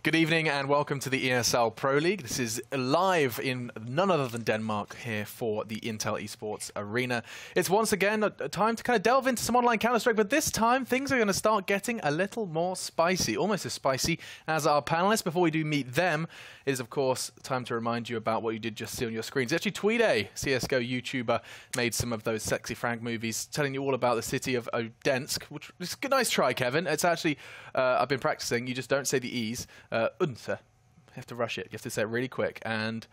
Good evening and welcome to the ESL Pro League. This is live in none other than Denmark here for the Intel Esports Arena. It's once again a time to kind of delve into some online Counter-Strike, but this time things are going to start getting a little more spicy, almost as spicy as our panelists. Before we do meet them, it is of course time to remind you about what you did just see on your screens. Actually, Tweede, CSGO YouTuber, made some of those sexy frag movies telling you all about the city of Odensk, which is a nice try, Kevin. It's actually, I've been practicing, you just don't say the E's. Unse. You have to rush it. You have to say it really quick. And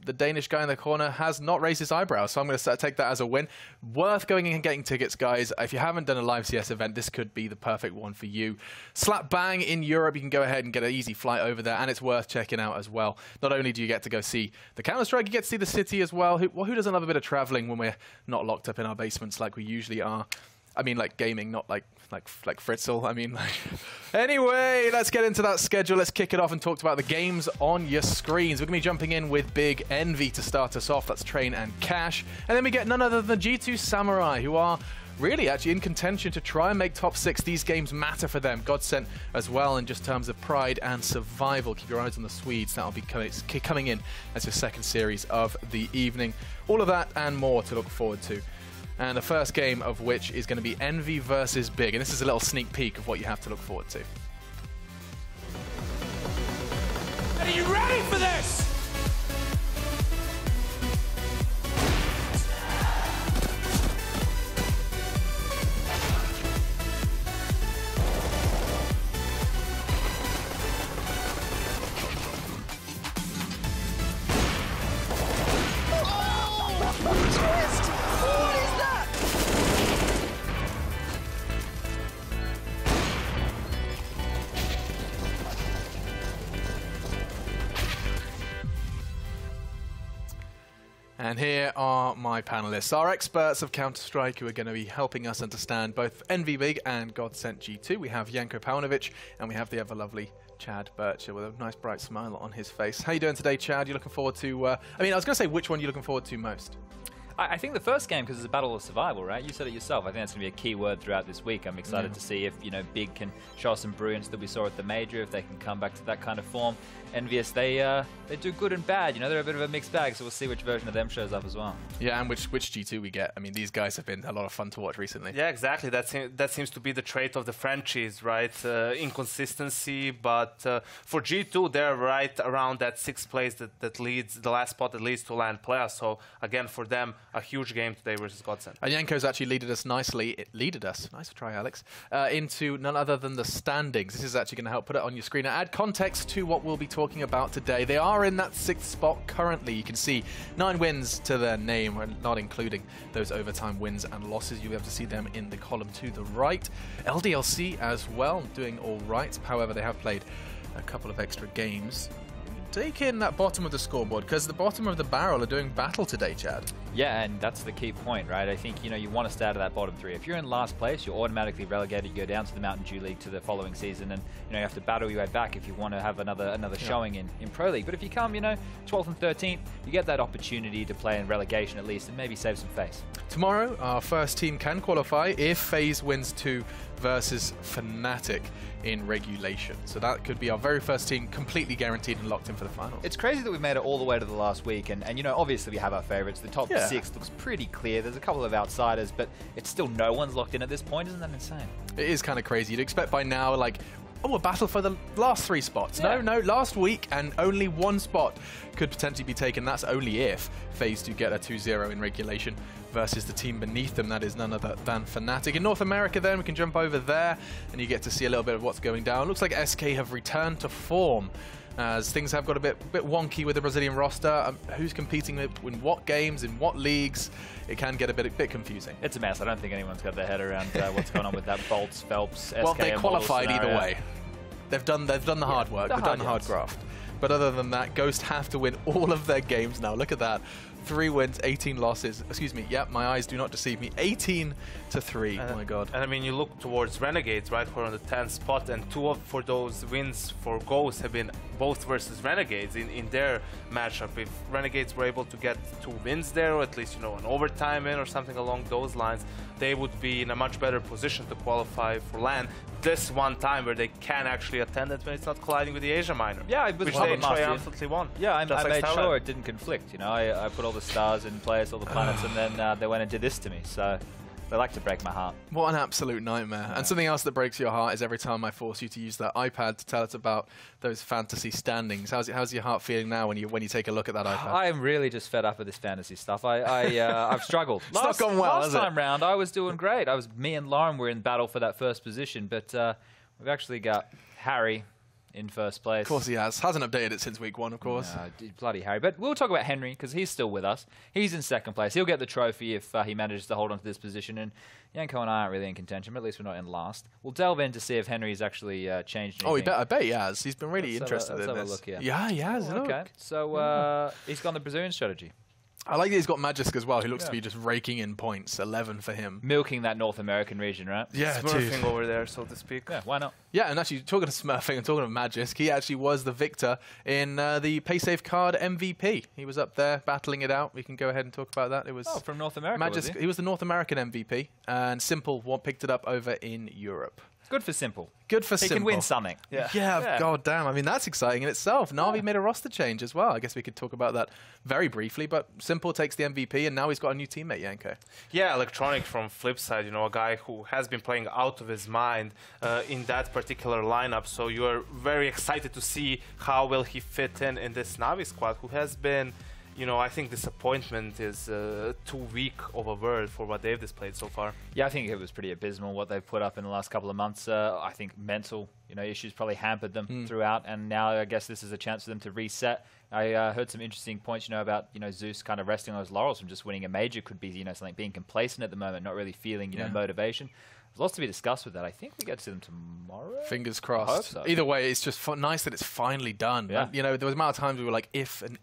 the Danish guy in the corner has not raised his eyebrows, so I'm going to take that as a win. Worth going in and getting tickets, guys. If you haven't done a live CS event, this could be the perfect one for you. Slap bang in Europe, you can go ahead and get an easy flight over there, and it's worth checking out as well. Not only do you get to go see the Counter-Strike, you get to see the city as well. Who doesn't love a bit of traveling when we're not locked up in our basements like we usually are? I mean, like gaming, not like Fritzl. I mean, like. Anyway, let's get into that schedule. Let's kick it off and talk about the games on your screens. We're going to be jumping in with big Envy to start us off. That's Train and Cash. And then we get none other than G2 Samurai, who are really actually in contention to try and make top 6. These games matter for them. Godsent as well in just terms of pride and survival. Keep your eyes on the Swedes. That'll be coming in as your second series of the evening. All of that and more to look forward to. And the first game of which is going to be Envy versus Big. And this is a little sneak peek of what you have to look forward to. Are you ready for this? And here are my panelists, our experts of Counter-Strike who are going to be helping us understand both Envy Big and Godsent G2. We have Janko Paunovic and we have the ever-lovely Chad Bircher with a nice bright smile on his face. How are you doing today, Chad? You looking forward to, I was going to say which one you're looking forward to most? I think the first game, because it's a battle of survival, right? You said it yourself. I think that's going to be a key word throughout this week. I'm excited to see if, Big can show us some brilliance that we saw at the Major, if they can come back to that kind of form. EnVyUs, they do good and bad. They're a bit of a mixed bag, so we'll see which version of them shows up as well. Yeah, and which G2 we get. I mean, these guys have been a lot of fun to watch recently. Yeah, exactly. That seems to be the trait of the franchise, right? Inconsistency, but for G2, they're right around that 6th place that leads, the last spot that leads to LAN playoffs. So again, for them, a huge game today versus Godsent. And Janko's actually leaded us nicely. Nice try, Alex. Into none other than the standings. This is actually going to help put it on your screen and add context to what we'll be talking about today. They are in that 6th spot currently. You can see 9 wins to their name, not including those overtime wins and losses. You'll be able to see them in the column to the right. LDLC as well, doing all right. However, they have played a couple of extra games. Take in that bottom of the scoreboard, because the bottom of the barrel are doing battle today, Chad. Yeah, and that's the key point, right? I think, you want to stay out of that bottom 3. If you're in last place, you're automatically relegated. You go down to the Mountain Dew League to the following season, and, you have to battle your way back if you want to have another showing in Pro League. But if you come, 12th and 13th, you get that opportunity to play in relegation at least and maybe save some face. Tomorrow, our first team can qualify if FaZe wins 2 versus Fnatic in regulation. So that could be our very first team completely guaranteed and locked in for the finals. It's crazy that we've made it all the way to the last week, and obviously we have our favorites. The top 6 looks pretty clear. There's a couple of outsiders, but it's still no one's locked in at this point. Isn't that insane? It is kind of crazy. You'd expect by now, like, a battle for the last 3 spots. Yeah. No, last week, and only 1 spot could potentially be taken. That's only if FaZe do get a 2-0 in regulation versus the team beneath them. That is none other than Fnatic. In North America then, we can jump over there, and you get to see a little bit of what's going down. Looks like SK have returned to form, as things have got a bit wonky with the Brazilian roster. Who's competing in what games, in what leagues? It can get a bit confusing. It's a mess. I don't think anyone's got their head around what's going on with that Bolts, Phelps, SK. Well, they qualified either scenario. way. They've done the hard work. They've done the hard graft. But other than that, Ghost have to win all of their games now. Look at that. 3 wins, 18 losses. Excuse me. Yep, my eyes do not deceive me. 18-3. Oh my God. And I mean, you look towards Renegades, right? Who are on the 10th spot, and 2 of those wins for Ghost have been both versus Renegades in their matchup. If Renegades were able to get 2 wins there, or at least an overtime win or something along those lines, they would be in a much better position to qualify for LAN this one time where they can actually attend it when it's not colliding with the Asia Minor. Yeah, it was which one they of them last year. triumphantly won. Yeah, I just like made Starlight. sure it didn't conflict. You know, I put all the stars in place, all the planets, and then they went and did this to me. So they like to break my heart. What an absolute nightmare. And something else that breaks your heart is every time I force you to use that iPad to tell us about those fantasy standings. How's your heart feeling now when you take a look at that iPad? I am really just fed up with this fantasy stuff. I've struggled. It's not gone well, has last it? time round, I was doing great. Me and Lauren were in battle for that first position, but we've actually got Harry in first place. Of course he has. Hasn't updated it since week 1, of course. Bloody Harry. But we'll talk about Henry because he's still with us. He's in second place. He'll get the trophy if he manages to hold on to this position. And Yanko and I aren't really in contention, but at least we're not in last. We'll delve in to see if Henry's actually changed anything. I bet he has. He's been really interested in this. Let's have a look here. Yeah, he has. Okay. Look. So he's gone the Brazilian strategy. I like that he's got Magisk as well, who looks to be just raking in points. 11 for him. Milking that North American region, right? Yeah, Smurfing over there, so to speak. Yeah, why not? Yeah, and actually, talking of Smurfing and talking of Magisk, he actually was the victor in the PaySafe card MVP. He was up there battling it out. We can go ahead and talk about that. It was from North America, Magisk. was he? He was the North American MVP, and Simple picked it up over in Europe. Good for Simple. Good for He Simple. can win something. Yeah, god damn. I mean, that's exciting in itself. Na'Vi made a roster change as well. I guess we could talk about that very briefly, but Simple takes the MVP, and now he's got a new teammate, Yanko. Yeah, Electronic from Flipside, you know, a guy who has been playing out of his mind in that particular lineup. So you are very excited to see how will he fit in this Na'Vi squad, who has been, you know, I think disappointment is too weak of a word for what they've displayed so far. Yeah, I think it was pretty abysmal what they've put up in the last couple of months. I think mental, issues probably hampered them throughout, and now I guess this is a chance for them to reset. I heard some interesting points, about, Zeus kind of resting on his laurels from just winning a major. Could be, something being complacent at the moment, not really feeling, motivation. There's lots to be discussed with that. I think we get to see them tomorrow. Fingers I crossed. hope so. Either way, it's just nice that it's finally done. Yeah. There was a amount of times we were like, if and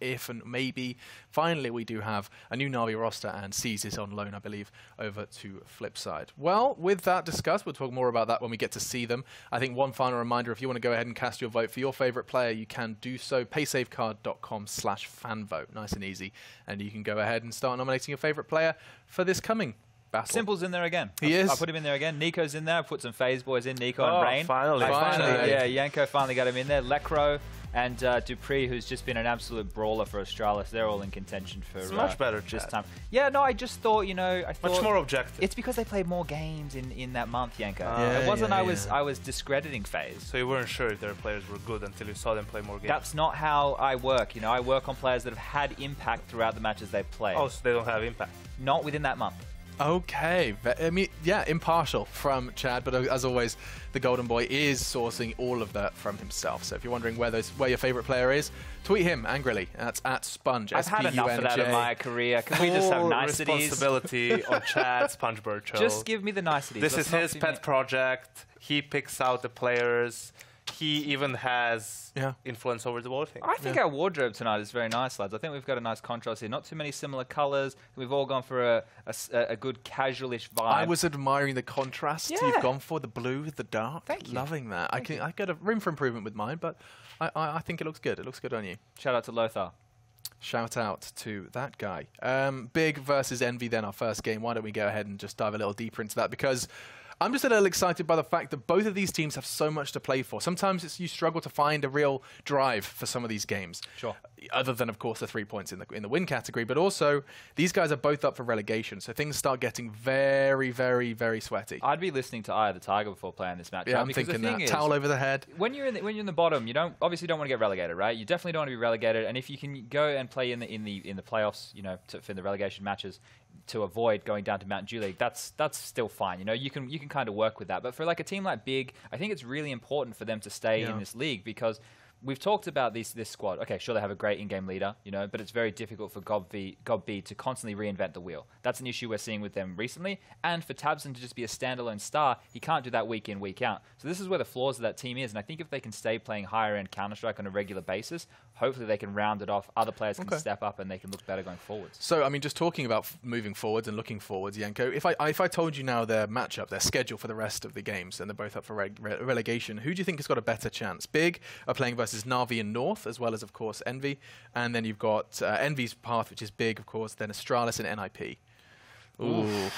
maybe. Finally, we do have a new Na'Vi roster, and Seas is on loan, I believe, over to Flipside. Well, with that discussed, we'll talk more about that when we get to see them. I think one final reminder, if you want to go ahead and cast your vote for your favorite player, you can do so. paysafecard.com/fanvote. Nice and easy. And you can go ahead and start nominating your favorite player for this coming battle. Simple's in there again. He is. I put him in there again. Nico's in there. I put some phase boys in. Nico and Rain. Finally. Yeah, Yanko finally got him in there. Lecro and Dupree, who's just been an absolute brawler for Australis. They're all in contention for It's much better, this Chad. time. Yeah, no, I just thought, Much more objective. It's because they played more games in that month, Yanko. Yeah, it wasn't yeah, I was discrediting FaZe. So you weren't sure if their players were good until you saw them play more games. That's not how I work. I work on players that have had impact throughout the matches they've played. Oh, so they don't have impact. Not within that month. Okay. I mean, yeah, impartial from Chad, but as always, the Golden Boy is sourcing all of that from himself. So if you're wondering where your favorite player is, tweet him angrily. That's at Sponge. I've had enough of that in my career. Can we just have Full niceties? responsibility on Chad Sponge Birchall. Just give me the niceties. This Let's is not his see pet me- project. He picks out the players. He even has Yeah. influence over the voting. I think our wardrobe tonight is very nice, lads. I think we've got a nice contrast here. Not too many similar colours. We've all gone for a good casualish vibe. I was admiring the contrast Yeah. you've gone for, the blue, the dark. Thank you. Loving that. I got a room for improvement with mine, but I think it looks good. It looks good on you. Shout out to Lothar. Shout out to that guy. Big versus Envy then, our first game. Why don't we go ahead and just dive a little deeper into that? Because I'm just a little excited by the fact that both of these teams have so much to play for. Sometimes you struggle to find a real drive for some of these games. Sure. Other than, of course, the 3 points in the win category. But also, these guys are both up for relegation. So things start getting very, very, very sweaty. I'd be listening to Eye of the Tiger before playing this match. Yeah, right? I'm Because thinking the thing that. is, Towel over the head. when you're in the bottom, you don't want to get relegated, right? You definitely don't want to be relegated. And if you can go and play in the playoffs, for the relegation matches, to avoid going down to Mountain Dew League, that's still fine. You can kind of work with that. But for like a team like Big, I think it's really important for them to stay in this league because we've talked about this squad. Okay, sure, they have a great in-game leader, but it's very difficult for God B to constantly reinvent the wheel. That's an issue we're seeing with them recently. And for Tabson to just be a standalone star, he can't do that week in, week out. So this is where the flaws of that team is. And I think if they can stay playing higher-end Counter-Strike on a regular basis, hopefully they can round it off. Other players can step up and they can look better going forwards. So, I mean, just talking about moving forwards and looking forwards, Yanko, if I told you now their matchup, their schedule for the rest of the games, and they're both up for relegation, who do you think has got a better chance? Big are playing versus Na'Vi and North, as well as, of course, Envy. And then you've got Envy's path, which is Big, of course, then Astralis and NIP. Ooh.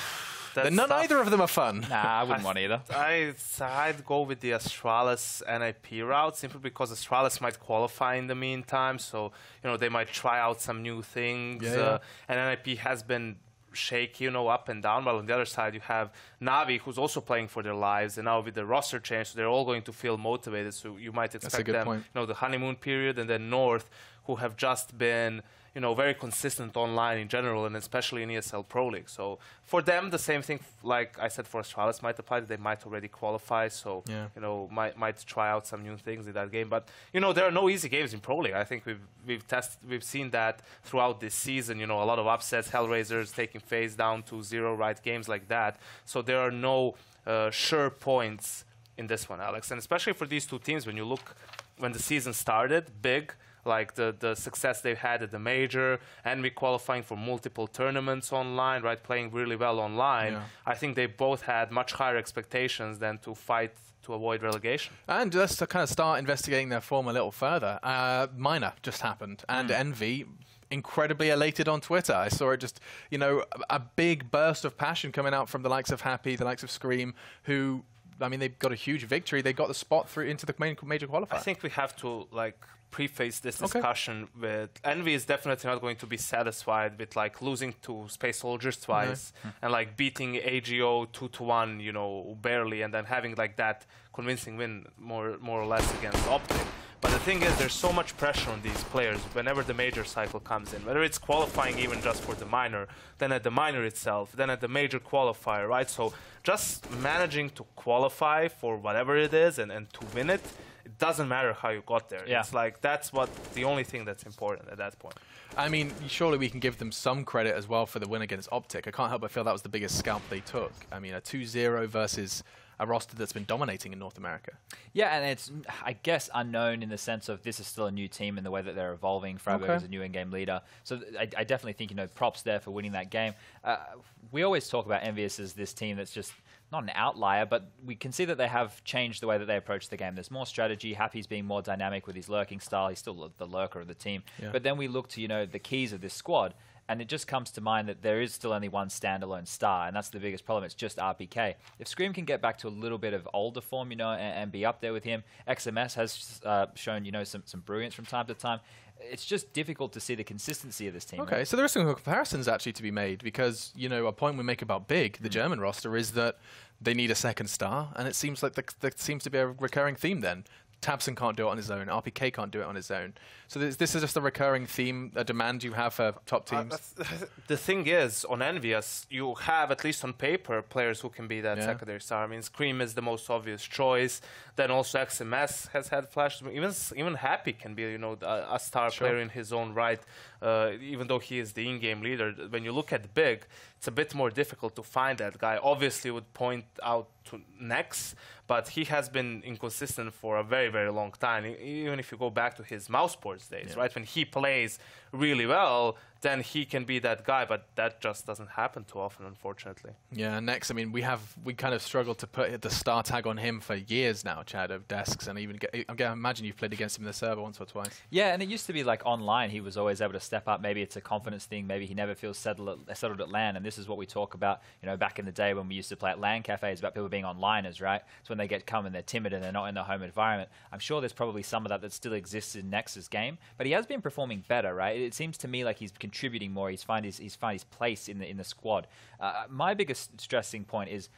Neither of them are fun. Nah, I wouldn't want either. I'd go with the Astralis NIP route simply because Astralis might qualify in the meantime, so they might try out some new things. And NIP has been shaky, up and down. While on the other side, you have Navi, who's also playing for their lives, and now with the roster change, so they're all going to feel motivated. So you might expect them, the honeymoon period, and then North, who have just been, very consistent online in general, and especially in ESL Pro League. So for them, the same thing, like I said, for Astralis might apply. They might already qualify, so might try out some new things in that game. But there are no easy games in Pro League. I think we've seen that throughout this season. A lot of upsets, Hellraisers taking FaZe down to 0, right? Games like that. So there are no sure points in this one, Alex. And especially for these two teams, when you look when the season started, big. Like the success they've had at the major, and we qualifying for multiple tournaments online, right? Playing really well online. Yeah. I think they both had much higher expectations than to fight to avoid relegation. And just to kind of start investigating their form a little further, Minor just happened, and Envy incredibly elated on Twitter. I saw it just, a big burst of passion coming out from the likes of Happy, the likes of Scream, who, I mean, they've got a huge victory. They got the spot through into the major qualifier. I think we have to, preface this discussion with Envy is definitely not going to be satisfied with losing to Space Soldiers twice and beating AGO 2-1, barely, and then having that convincing win more or less against Optic. But the thing is, there's so much pressure on these players whenever the major cycle comes in, whether it's qualifying even just for the minor, then at the minor itself, then at the major qualifier, right? So just managing to qualify for whatever it is and to win it, it doesn't matter how you got there. Yeah. It's that's the only thing that's important at that point. I mean, surely we can give them some credit as well for the win against Optic. I can't help but feel that was the biggest scalp they took. I mean, a 2-0 versus a roster that's been dominating in North America. Yeah, and it's, I guess, unknown in the sense of this is still a new team in the way that they're evolving. Freiburg is a new in-game leader. So I definitely think, props there for winning that game. We always talk about EnVyUs as this team that's just not an outlier, but we can see that they have changed the way that they approach the game. There's more strategy. Happy's being more dynamic with his lurking style. He's still the lurker of the team. Yeah. But then we look to, the keys of this squad, and it just comes to mind that there is still only one standalone star, and that's the biggest problem. It's just RPK. If Scream can get back to a little bit of older form, and be up there with him, XMS has shown, some brilliance from time to time. It's just difficult to see the consistency of this team. Okay, so there are some comparisons actually to be made because, a point we make about Big, the German roster, is that they need a second star, and it seems like there seems to be a recurring theme then. Tabson can't do it on his own. RPK can't do it on his own. So this is just a recurring theme, a demand you have for top teams. The thing is, on EnVyUs, you have, at least on paper, players who can be that secondary star. I mean, Scream is the most obvious choice. Then also XMS has had flashes. Even Happy can be, a star player in his own right, even though he is the in-game leader. When you look at Big, it's a bit more difficult to find that guy. Obviously, would point out to Nex, but he has been inconsistent for a very, very long time. Even if you go back to his Mousesports days, right? When he plays really well, then he can be that guy, but that just doesn't happen too often, unfortunately. Yeah, Next, I mean, we kind of struggled to put the star tag on him for years now, Chad, of Desks, and even I imagine you've played against him in the server once or twice. Yeah, and it used to be online, he was always able to step up. Maybe it's a confidence thing, maybe he never feels settled at LAN, and this is what we talk about, back in the day when we used to play at LAN cafes about people being onliners, right? It's when they come and they're timid and they're not in their home environment. I'm sure there's probably some of that still exists in Nex's game, but he has been performing better, right? It seems to me like he's contributing more. He's found his place in the squad. My biggest stressing point is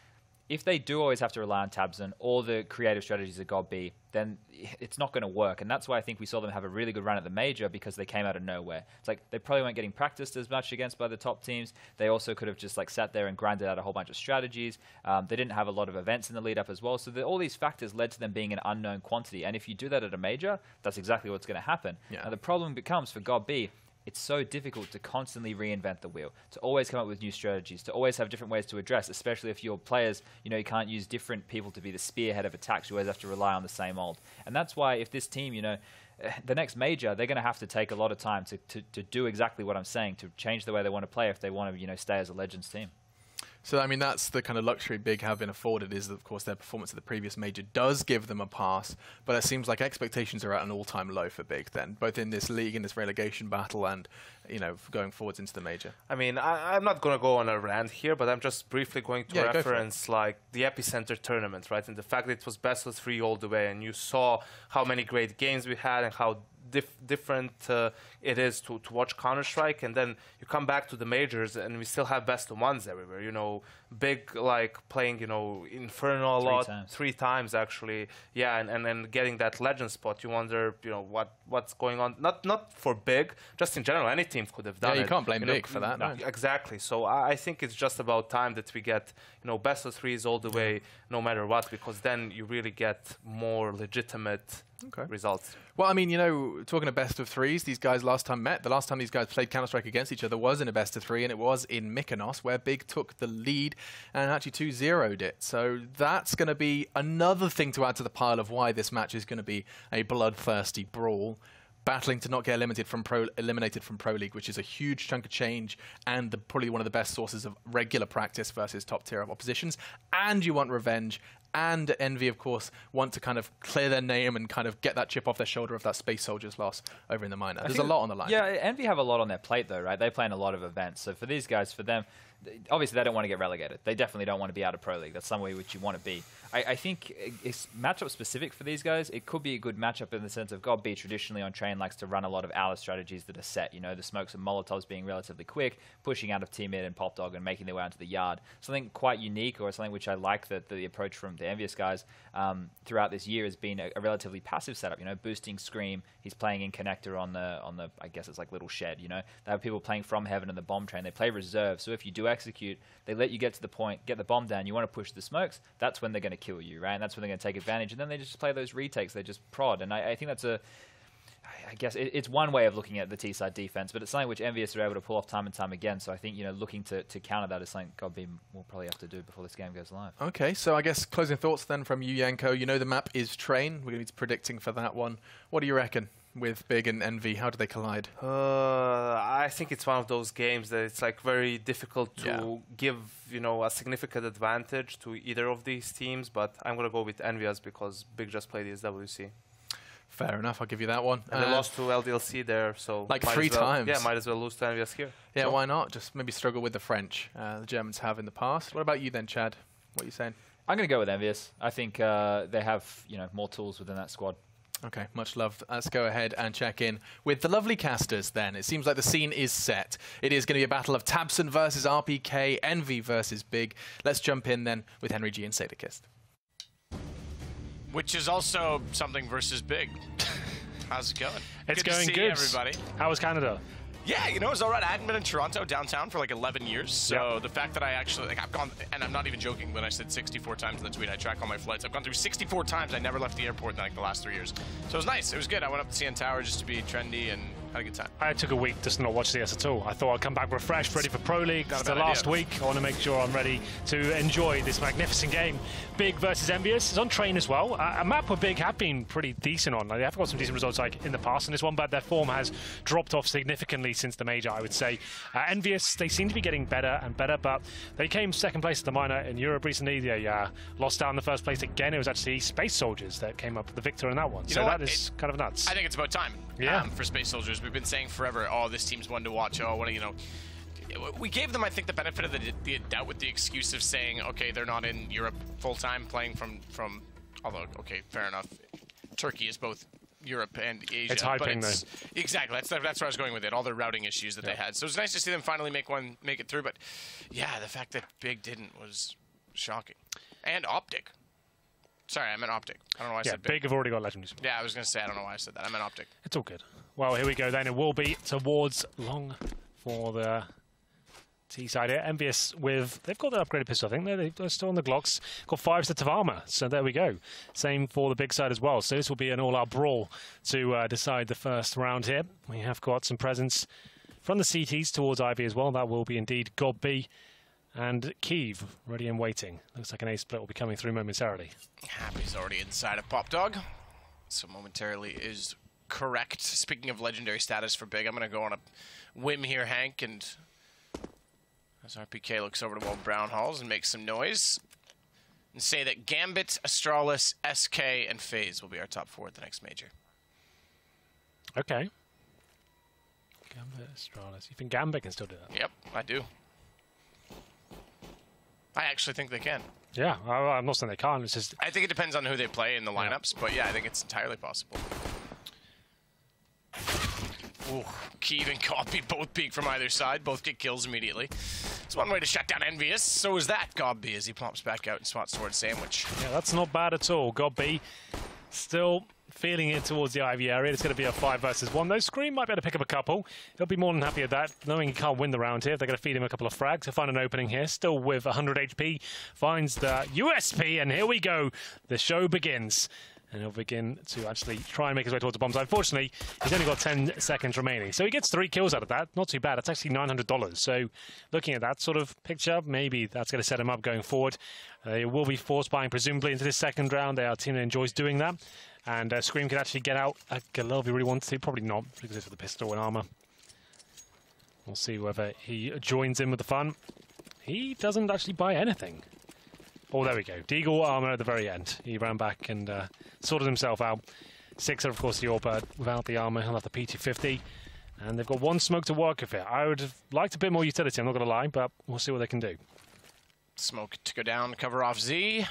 if they do always have to rely on Tabson or the creative strategies of God B, then it's not going to work. And that's why I think we saw them have a really good run at the major, because they came out of nowhere. It's like they probably weren't getting practiced as much against by the top teams. They also could have just sat there and grinded out a whole bunch of strategies. They didn't have a lot of events in the lead up as well. So all these factors led to them being an unknown quantity. And if you do that at a major, that's exactly what's going to happen. Yeah. Now the problem becomes for God B, it's so difficult to constantly reinvent the wheel, to always come up with new strategies, to always have different ways to address, especially if your players, you can't use different people to be the spearhead of attacks. You always have to rely on the same old. And that's why if this team, the next major, they're going to have to take a lot of time to do exactly what I'm saying, to change the way they want to play if they want to, stay as a Legends team. So, I mean, that's the kind of luxury Big have been afforded, is that, of course, their performance at the previous major does give them a pass, but it seems like expectations are at an all-time low for Big then, both in this league, in this relegation battle, and, you know, going forwards into the major. I mean, I'm not going to go on a rant here, but I'm just briefly going to reference, like, the Epicenter tournament, right? And the fact that it was best of 3 all the way, and you saw how many great games we had and how different it is to watch Counter-Strike, and then you come back to the majors and we still have best of 1s everywhere. You know, Big, like, playing, you know, Inferno a lot, 3 times actually, yeah, and then getting that legend spot. You wonder, you know, what's going on. Not for Big, just in general, any team could have done it. Yeah, you can't blame Big for that. No. Exactly. So I think it's just about time that we get, you know, best of 3s all the way, no matter what, because then you really get more legitimate results. Well, I mean, you know, talking of best of 3s, these guys last time met. The last time these guys played Counter-Strike against each other was in a best of 3, and it was in Mykonos, where Big took the lead and actually 2-0'd it. So that's going to be another thing to add to the pile of why this match is going to be a bloodthirsty brawl, battling to not get eliminated from Pro League, which is a huge chunk of change and probably one of the best sources of regular practice versus top tier of oppositions. And you want revenge. And Envy, of course, want to kind of clear their name and kind of get that chip off their shoulder of that Space Soldiers loss over in the minor. There's a lot on the line. Yeah, Envy have a lot on their plate, though, right? They play in a lot of events. So for these guys, for them, obviously they don't want to get relegated. They definitely don't want to be out of Pro League. That's somewhere which you want to be. I think it's matchup specific for these guys. It could be a good matchup in the sense of God B traditionally on train likes to run a lot of Alice strategies that are set. You know, the smokes and Molotovs being relatively quick, pushing out of Team Mid and Pop Dog and making their way onto the yard. Something quite unique, or something which I like that the approach from the EnVyUs guys throughout this year has been a relatively passive setup. You know, boosting Scream. He's playing in connector on the I guess it's like little shed. You know, they have people playing from heaven and the bomb train. They play reserve. So if you do execute, they let you get to the point, get the bomb down. You want to push the smokes. That's when they're going to kill you, right? And that's when they're going to take advantage. And then they just play those retakes. They just prod. And I think that's I guess it's one way of looking at the T-side defense, but it's something which EnVyUs are able to pull off time and time again. So I think, you know, looking to counter that is something God B will probably have to do before this game goes live. Okay, so I guess closing thoughts then from you, Yanko. You know the map is Train. We're going to be predicting for that one. What do you reckon with Big and Envy? How do they collide? I think it's one of those games that it's like very difficult to give, you know, a significant advantage to either of these teams, but I'm going to go with EnVyUs because Big just played ESWC. Fair enough, I'll give you that one. And they lost to LDLC there, so... Like 3 times. Yeah, might as well lose to EnVyUs here. Yeah, so why not? Just maybe struggle with the French the Germans have in the past. What about you then, Chad? What are you saying? I'm going to go with EnVyUs. I think they have, you know, more tools within that squad. Okay, much love. Let's go ahead and check in with the lovely casters then. It seems like the scene is set. It is going to be a battle of Tabson versus RPK, Envy versus Big. Let's jump in then with Henry G and Sadakist. Which is also something versus Big. How's it going? It's good going to see good. Everybody. How was Canada? Yeah, you know, it was all right. I hadn't been in Toronto downtown for like 11 years, so the fact that I actually, like, I've gone, and I'm not even joking when I said 64 times in the tweet, I track all my flights. I've gone through 64 times. I never left the airport in like the last 3 years. So it was nice. It was good. I went up to CN Tower just to be trendy and had a good time. I took a week just to not watch CS at all. I thought I'd come back refreshed, ready for Pro League. It's the last week. I want to make sure I'm ready to enjoy this magnificent game. Big versus EnVyUs. It's on Train as well. A map where Big have been pretty decent on. They have got some decent results like in the past in this one, but their form has dropped off significantly since the major, I would say. EnVyUs, they seem to be getting better and better, but they came second place at the minor in Europe recently. They lost down in the first place again. It was actually Space Soldiers that came up with the victor in that one. So that is kind of nuts. I think it's about time. Yeah. For Space Soldiers. We've been saying forever, oh, this team's one to watch. Oh, what, you know. We gave them, I think, the benefit of the doubt with the excuse of saying, okay, they're not in Europe full-time, playing from, although, okay, fair enough. Turkey is both Europe and Asia. It's hyping, though. Exactly. That's where I was going with it, all the routing issues that they had. So it was nice to see them finally make it through. But, yeah, the fact that Big didn't was shocking. And Optic. Sorry, I meant Optic. I don't know why I said Big. Big have already got Legendaries. Yeah, I was going to say, I don't know why I said that. I meant Optic. It's all good. Well, here we go then. It will be towards long for the T-side here. EnVyUs they've got the upgraded pistol, I think. They're still on the Glocks. Got 5 sets of armor, so there we go. Same for the Big side as well. So this will be an all-out brawl to decide the first round here. We have got some presence from the CTs towards Ivy as well. That will be indeed God B and Kiev, ready and waiting. Looks like an A split will be coming through momentarily. Happy's already inside of Pop Dog, so momentarily is correct. Speaking of legendary status for Big, I'm going to go on a whim here, Hank, and As RPK looks over to Will Brown Halls and makes some noise. And say that Gambit, Astralis, SK, and FaZe will be our top 4 at the next major. Okay. Gambit, Astralis. You think Gambit can still do that? Yep, I do. I actually think they can. Yeah, I'm not saying they can't. It's just I think it depends on who they play in the lineups, but yeah, I think it's entirely possible. Ooh, Keeve and Gobby both peek from either side, both get kills immediately. It's one way to shut down EnVyUs. So is that Gobby as he plops back out and spots towards Sandwich. Yeah, that's not bad at all. Gobby still feeling it towards the Ivy area. It's going to be a 5 versus 1, though. Scream might be able to pick up a couple. He'll be more than happy with that, knowing he can't win the round here. They're going to feed him a couple of frags. He'll find an opening here, still with 100 HP. Finds the USP, and here we go. The show begins. And he'll begin to actually try and make his way towards the bombs. Unfortunately, he's only got 10 seconds remaining. So he gets 3 kills out of that. Not too bad. That's actually $900. So looking at that sort of picture, maybe that's going to set him up going forward. They will be force buying presumably into this second round. They are a team that enjoys doing that. And Scream could actually get out. Galil if he really wants to. Probably not, because it's with the pistol and armor. We'll see whether he joins in with the fun. He doesn't actually buy anything. Oh, there we go. Deagle armor at the very end. He ran back and sorted himself out. Sixer, of course, the Orbird. Without the armor, he'll have the PT-50. And they've got 1 smoke to work with it. I would have liked a bit more utility, I'm not going to lie, but we'll see what they can do. Smoke to go down, cover off Z.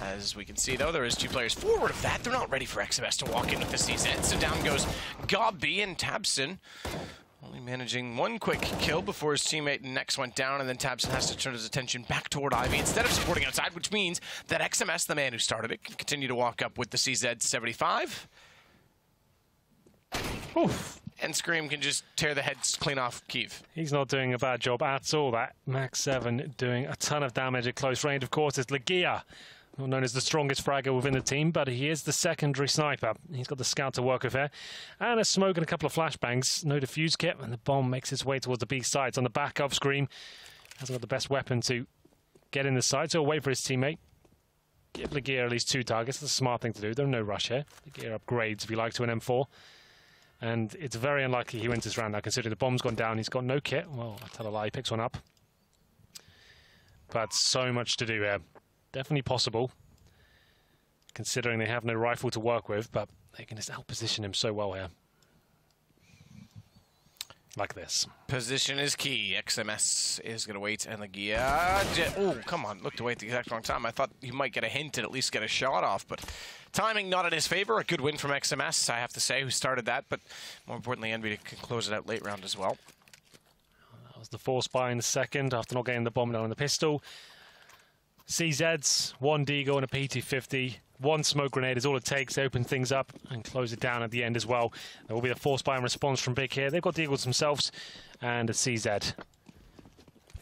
As we can see, though, there is 2 players forward of that. They're not ready for XMS to walk in with the CZ. So down goes Gobby and Tabson. Only managing 1 quick kill before his teammate next went down, and then Tabson has to turn his attention back toward Ivy instead of supporting outside, which means that XMS, the man who started it, can continue to walk up with the CZ-75. Oof. And Scream can just tear the heads clean off Keeve. He's not doing a bad job at all. That Max 7 doing a ton of damage at close range. Of course, it's Legia, not known as the strongest fragger within the team, but he is the secondary sniper. He's got the scout to work with here. And a smoke and a couple of flashbangs. No defuse kit, and the bomb makes its way towards the B side. It's on the back of Scream. Hasn't got the best weapon to get in the side, so he'll wait for his teammate. Give Legia at least 2 targets. That's a smart thing to do. There's no rush here. Legia upgrades, if you like, to an M4. And it's very unlikely he wins this round now, considering the bomb's gone down. He's got no kit. Well, I tell a lie, he picks one up. But so much to do here. Definitely possible, considering they have no rifle to work with, but they can just outposition him so well here. Like this. Position is key. XMS is going to wait, and Legia... Oh, come on. Looked away at the exact wrong time. I thought he might get a hint and at least get a shot off, but timing not in his favor. A good win from XMS, I have to say, who started that, but more importantly, Envy can close it out late round as well. That was the force buy in the second after not getting the bomb down on the pistol. CZs, 1 Deagle and a PT-50. 1 smoke grenade is all it takes to open things up and close it down at the end as well. There will be a force buy and response from Big here. They've got Deagles themselves and a CZ.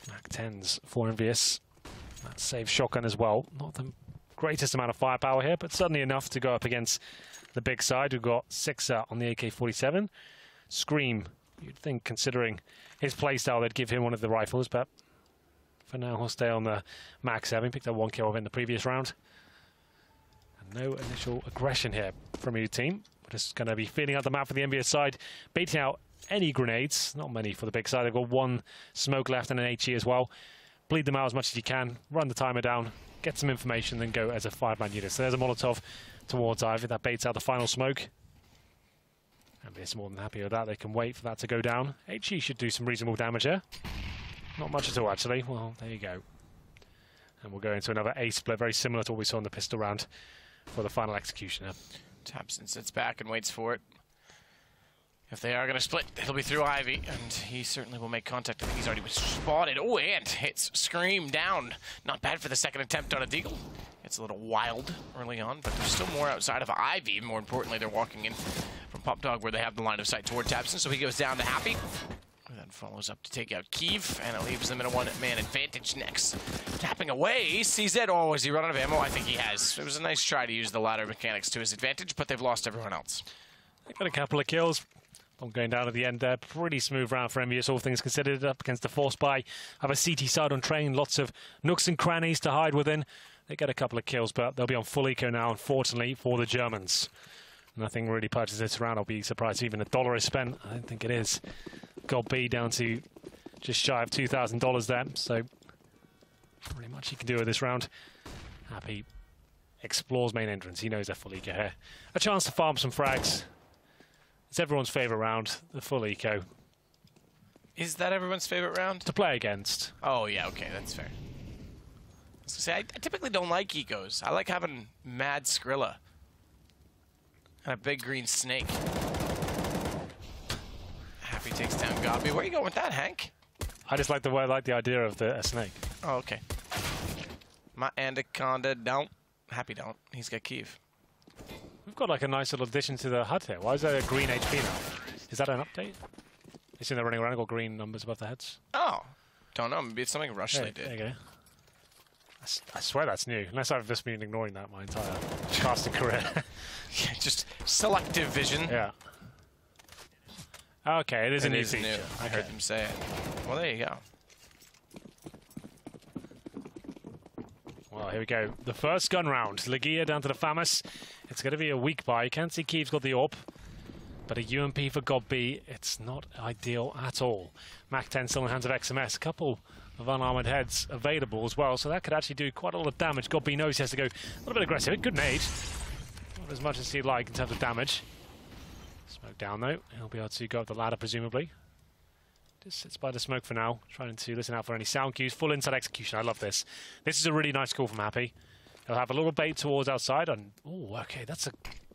Mac 10s for EnVyUs. That saves shotgun as well. Not the greatest amount of firepower here, but certainly enough to go up against the big side. We've got Sixer on the AK-47. Scream, you'd think, considering his playstyle, they'd give him one of the rifles, but for now, he'll stay on the Max 7. Picked up 1 kill in the previous round. And no initial aggression here from your team. We're just going to be feeling out the map for the EnVyUs side, beating out any grenades. Not many for the big side. They've got 1 smoke left and an HE as well. Bleed them out as much as you can. Run the timer down. Get some information, then go as a 5-man unit. So there's a Molotov towards Ivy. That baits out the final smoke. EnVyUs more than happy with that. They can wait for that to go down. HE should do some reasonable damage here. Not much at all, actually. Well, there you go. And we'll go into another A split, very similar to what we saw in the pistol round for the final executioner. Tabson sits back and waits for it. If they are going to split, it'll be through Ivy, and he certainly will make contact. I think he's already been spotted. Oh, and hits Scream down. Not bad for the second attempt on a Deagle. It's a little wild early on, but there's still more outside of Ivy. More importantly, they're walking in from Pop Dog, where they have the line of sight toward Tabson, so he goes down to Happy. Then follows up to take out Keeve, and it leaves them in a 1-man advantage next. Tapping away, CZ. Oh, has he run out of ammo? I think he has. It was a nice try to use the ladder mechanics to his advantage, but they've lost everyone else. They got a couple of kills. I'm going down at the end there. Pretty smooth round for EnVyUs, all things considered, up against the force buy. Have a CT side on train, lots of nooks and crannies to hide within. They get a couple of kills, but they'll be on full eco now, unfortunately, for the Germans. Nothing really purchased this round. I'll be surprised if even $1 is spent. I don't think it is. Got B down to just shy of $2,000 there, so pretty much he can do it this round. Happy explores main entrance. He knows they're full eco here. A chance to farm some frags. It's everyone's favourite round, the full eco. Is that everyone's favorite round? To play against. Oh, yeah, okay, that's fair. I was gonna say, I typically don't like ecos. I like having mad Skrilla. And a big green snake. Happy takes down Gobby. Where are you going with that, Hank? I just like the idea of a snake. Oh, okay. My anaconda don't. Happy don't. He's got Kiev. We've got like a nice little addition to the HUD here. Why is there a green HP now? Is that an update? You see they're running around, got green numbers above their heads. Oh. Don't know. Maybe it's something Rushley did. There you go. I swear that's new, unless I've just been ignoring that my entire casting career. Yeah, just selective vision. Yeah. Okay, it is a new It is feature. new. I heard them say it. Well, there you go. Well, here we go. The first gun round. Legia down to the Famous. It's going to be a weak buy. Can't see Kiev's got the AWP. But a UMP for Gobby, it's not ideal at all. Mac 10 still in the hands of XMS. A couple of unarmored heads available as well, so that could actually do quite a lot of damage. Gobby knows he has to go a little bit aggressive. Good nade. Not as much as he'd like in terms of damage. Smoke down though. He'll be able to go up the ladder presumably. Just sits by the smoke for now, trying to listen out for any sound cues. Full inside execution. I love this. This is a really nice call from Happy. He'll have a little bait towards outside. And oh, okay, that's a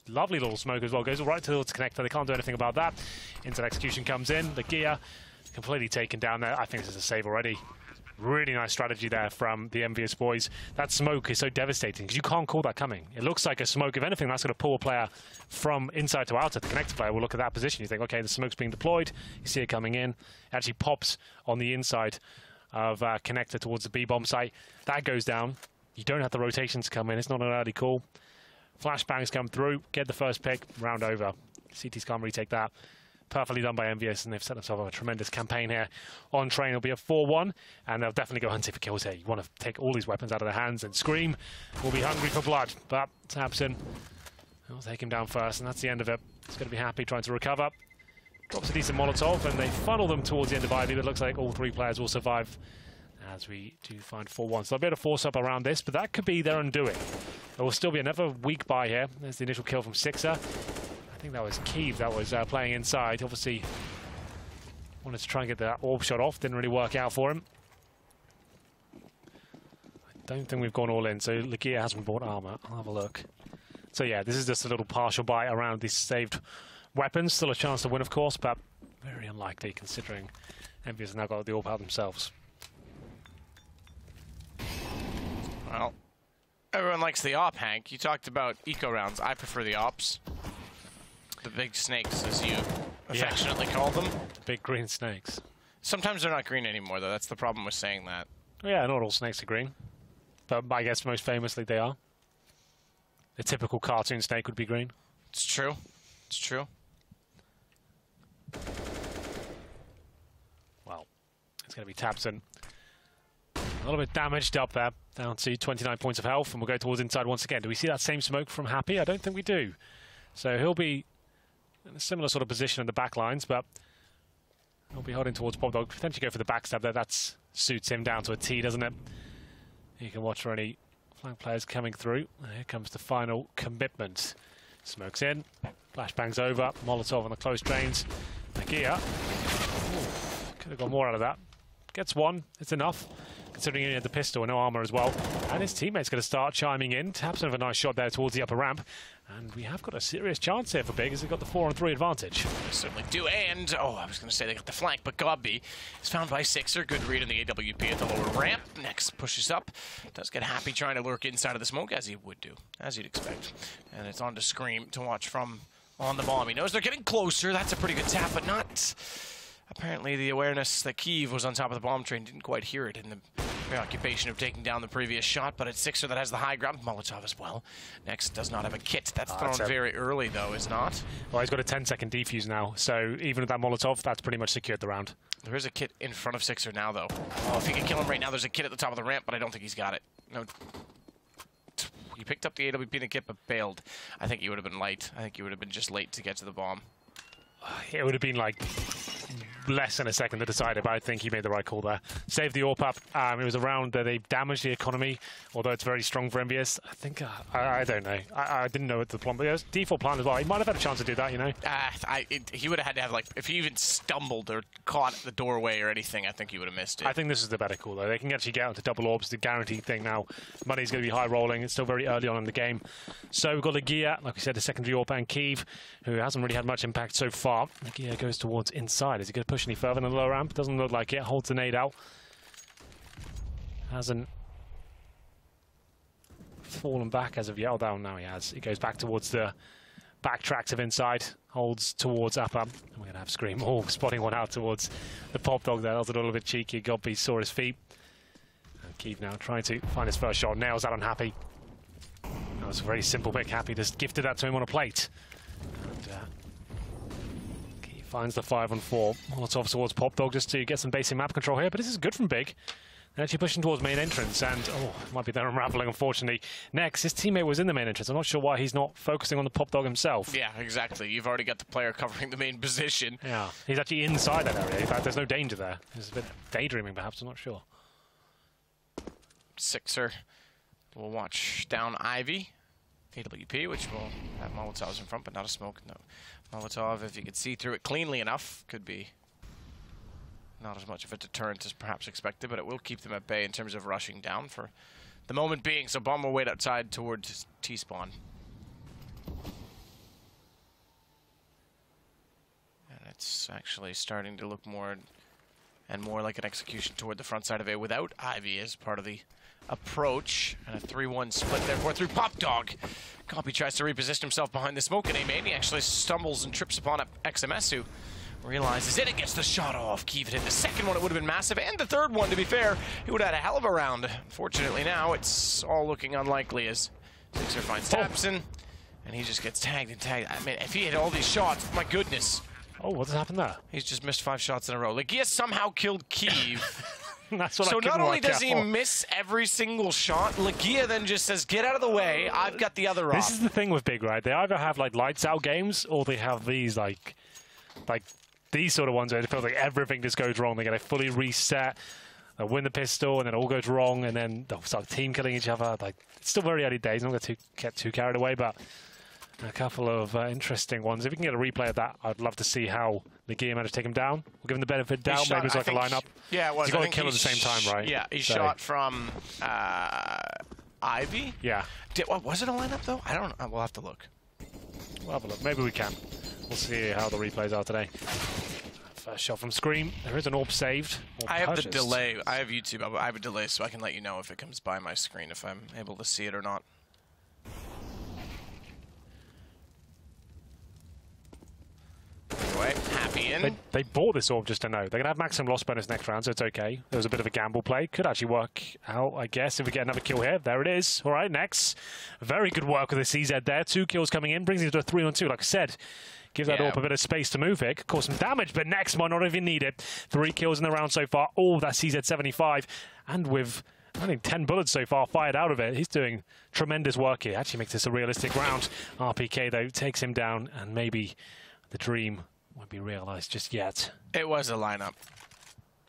lovely little smoke as well. Goes right towards the connector. They can't do anything about that. Inside execution comes in. The gear completely taken down there. I think this is a save already. Really nice strategy there from the EnVyUs boys. That smoke is so devastating because you can't call that coming. It looks like a smoke. If anything, that's going to pull a player from inside to outside. The connector player will look at that position. You think, okay, the smoke's being deployed. You see it coming in. It actually pops on the inside of connector towards the B-bomb site. That goes down. You don't have the rotations come in. It's not an early call. Flashbangs come through. Get the first pick. Round over. CTs can't retake that. Perfectly done by EnVyUs, and they've set themselves up a tremendous campaign here on train. It'll be a 4-1, and they'll definitely go hunting for kills here. You want to take all these weapons out of their hands, and Scream will be hungry for blood. But Tabson will take him down first, and that's the end of it. He's going to be Happy trying to recover. Drops a decent Molotov, and they funnel them towards the end of Ivy. It looks like all three players will survive as we do find 4-1. So they'll be able to force up around this, but that could be their undoing. There will still be another weak buy here. There's the initial kill from Sixer. I think that was Kiev that was playing inside. Obviously, wanted to try and get that orb shot off. Didn't really work out for him. I don't think we've gone all in, so Legia hasn't bought armor. I'll have a look. So yeah, this is just a little partial buy around these saved weapons. Still a chance to win, of course, but very unlikely considering EnVyUs have now got the orb out themselves. Well, everyone likes the op, Hank. You talked about eco rounds. I prefer the ops. The big snakes, as you affectionately call them. Big green snakes. Sometimes they're not green anymore, though. That's the problem with saying that. Yeah, not all snakes are green. But I guess most famously they are. The typical cartoon snake would be green. It's true. It's true. Well, it's going to be Tabson. A little bit damaged up there, down to 29 points of health, and we'll go towards inside once again. Do we see that same smoke from Happy? I don't think we do. So he'll be in a similar sort of position in the back lines, but he'll be holding towards Bob Dog. Potentially go for the backstab there. That suits him down to a T, doesn't it? You can watch for any flank players coming through. Here comes the final commitment. Smokes in, flashbangs over, Molotov on the close drains. Nagia could have got more out of that. Gets one, it's enough, considering he had the pistol and no armor as well. And his teammate's going to start chiming in. Tabson with a nice shot there towards the upper ramp. And we have got a serious chance here for Big as they've got the 4-on-3 advantage. They certainly do. And, oh, I was going to say they got the flank, but Gobby is found by Sixer. Good read on the AWP at the lower ramp. Next pushes up. Does get Happy trying to lurk inside of the smoke, as he would do, as you'd expect. And it's on to Scream to watch from on the bomb. He knows they're getting closer. That's a pretty good tap, but not... Apparently the awareness that Kiev was on top of the bomb train didn't quite hear it in the preoccupation of taking down the previous shot, but it's Sixer that has the high ground. Molotov as well. Next does not have a kit. That's thrown very early, though, is not? Well, he's got a 10-second defuse now, so even with that Molotov, that's pretty much secured the round. There is a kit in front of Sixer now, though. Oh, if he can kill him right now, there's a kit at the top of the ramp, but I don't think he's got it. No. He picked up the AWP and a kit, but bailed. I think he would have been late. I think he would have been just late to get to the bomb. It would have been like less than a second to decide it, but I think he made the right call there. Saved the AWP up. It was a round that they damaged the economy, although it's very strong for EnVyUs. I think, I don't know. I didn't know what the plan, but it was default plan as well. He might have had a chance to do that, you know? He would have had to have, like, if he even stumbled or caught the doorway or anything, I think he would have missed it. I think this is the better call, though. They can actually get onto double orbs, the guaranteed thing now. Money's going to be high rolling. It's still very early on in the game. So we've got Legia, like we said, the secondary AWP, and Kiev, who hasn't really had much impact so far. Legia goes towards inside. Is he going to push any further in the lower ramp? Doesn't look like it. Holds the nade out. Hasn't fallen back as of yet. Oh, down now he has. He goes back towards the back tracks of inside. Holds towards upper. And we're going to have Scream. Oh, spotting one out towards the pop dog there. That was a little bit cheeky. Godby saw his feet. And Kiev now trying to find his first shot. Nails that unhappy. That was a very simple pick. Happy just gifted that to him on a plate. And he finds the 5-on-4. Molotov towards Pop Dog just to get some basic map control here. But this is good from Big. They're actually pushing towards main entrance. And, might be there unraveling, unfortunately. Next, his teammate was in the main entrance. I'm not sure why he's not focusing on the Pop Dog himself. Yeah, exactly. You've already got the player covering the main position. Yeah, he's actually inside that area. In fact, there's no danger there. He's a bit daydreaming, perhaps. I'm not sure. Sixer will watch down Ivy. AWP, which will have Molotovs in front, but not a smoke. No Molotov, if you could see through it cleanly enough, could be not as much of a deterrent as perhaps expected, but it will keep them at bay in terms of rushing down for the moment being. So Bomb will wait outside towards T-spawn. And it's actually starting to look more and more like an execution toward the front side of A without Ivy as part of the approach, and a 3-1 split therefore through Pop Dog. Godby tries to reposition himself behind the smoke, and A-Main, he actually stumbles and trips upon XMS, who realizes it and gets the shot off. Kiev hit the second one, it would have been massive, and the third one, to be fair, he would have had a hell of a round. Unfortunately now, it's all looking unlikely as Sixer finds Tapson, and he just gets tagged and tagged. I mean, if he hit all these shots, my goodness. Oh, what's happened there? He's just missed 5 shots in a row. Legia somehow killed Kiev. That's what so not only does he miss every single shot, Legia then just says, get out of the way, I've got the other This is the thing with Big, right? They either have like lights out games, or they have these like these sort of ones where it feels like everything just goes wrong. They get a fully reset, they win the pistol, and then it all goes wrong, and then they'll start team killing each other. Like, it's still very early days. I'm not going to get too carried away, but a couple of interesting ones. If we can get a replay of that, I'd love to see how Legia managed to take him down. We'll give him the benefit of doubt. Maybe it's like a lineup. Yeah, it was. He's got to kill at the same time, right? Yeah, he shot from Ivy. Yeah. Was it a lineup, though? I don't know. We'll have to look. We'll have a look. Maybe we can. We'll see how the replays are today. First shot from Scream. There is an AWP saved. I have the delay. I have YouTube. I have a delay, so I can let you know if it comes by my screen, if I'm able to see it or not. Anyway, happy in. They bought this AWP just to know. They're going to have maximum loss bonus next round, so it's okay. There was a bit of a gamble play. Could actually work out, I guess, if we get another kill here. There it is. All right, next. Very good work with the CZ there. 2 kills coming in. Brings it to a 3-on-2. Like I said, give that AWP a bit of space to move it. Could cause some damage, but next might not even need it. 3 kills in the round so far. Oh, that CZ75. And with, I think, 10 bullets so far fired out of it. He's doing tremendous work here. Actually makes this a realistic round. RPK, though, takes him down, and maybe the dream won't be realized just yet. It was a lineup.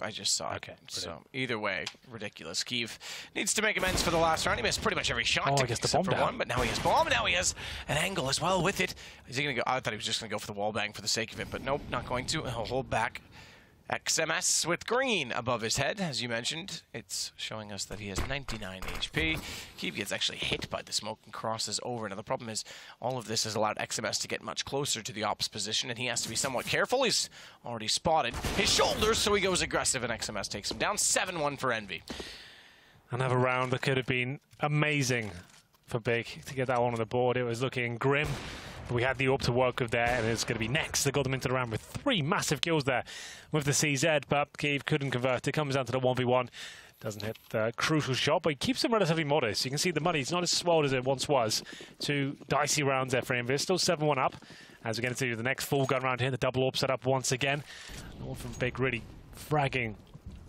I just saw it. Okay, so either way, ridiculous. Kiev needs to make amends for the last round. He missed pretty much every shot. Oh, I guess the bomb down. One, but now he has bomb. Now he has an angle as well with it. Is he going to go? I thought he was just going to go for the wall bang for the sake of it, but nope, not going to. He'll hold back. XMS with green above his head, as you mentioned. It's showing us that he has 99 HP. Kiev gets actually hit by the smoke and crosses over. Now the problem is all of this has allowed XMS to get much closer to the ops position, and he has to be somewhat careful. He's already spotted his shoulders, so he goes aggressive, and XMS takes him down. 7-1 for Envy. Another round that could have been amazing for Big to get that one on the board. It was looking grim. But we had the AWP to work with there, and it's going to be next. They got them into the round with 3 massive kills there with the CZ, but Kiev couldn't convert. It comes down to the 1v1. Doesn't hit the crucial shot, but he keeps them relatively modest. You can see the money's not as swelled as it once was. 2 dicey rounds there for him. There's still 7-1 up. As we get into the next full gun round here, the double AWP set up once again. All from Big really fragging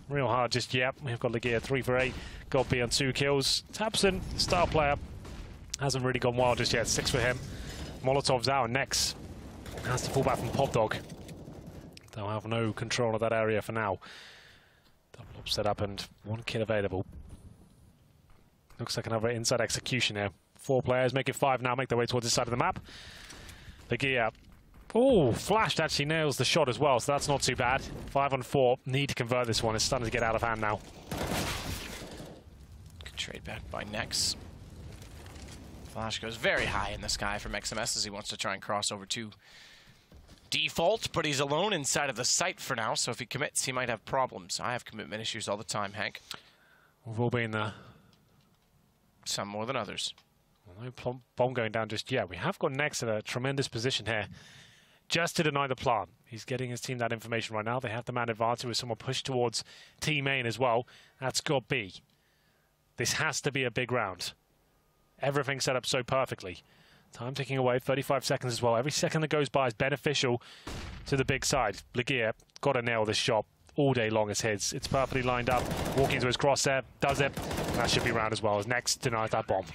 real hard just yet. We've got Legia 3 for 8. Godby on 2 kills. Tapson, star player, hasn't really gone wild just yet. 6 for him. Molotov's out, and next has to fall back from Pop Dog. They'll have no control of that area for now. Double up set up and 1 kill available. Looks like another inside execution here. 4 players, make it 5 now, make their way towards this side of the map. The gear. Oh, Flashed actually nails the shot as well, so that's not too bad. 5 on 4, need to convert this one. It's starting to get out of hand now. Good trade back by Nex. Flash goes very high in the sky from XMS as he wants to try and cross over to default, but he's alone inside of the site for now, so if he commits, he might have problems. I have commitment issues all the time, Hank. We've all been there. Some more than others. Well, no bomb going down just yet. We have got Nex in a tremendous position here, just to deny the plant. He's getting his team that information right now. They have the man advantage with someone pushed towards team main as well. That's got B. This has to be a big round. Everything set up so perfectly. Time ticking away, 35 seconds as well. Every second that goes by is beneficial to the big side. Legear got to nail this shot all day long as his. It's perfectly lined up. Walking to his crosshair, does it. And that should be round as well as Nex denies that bomb.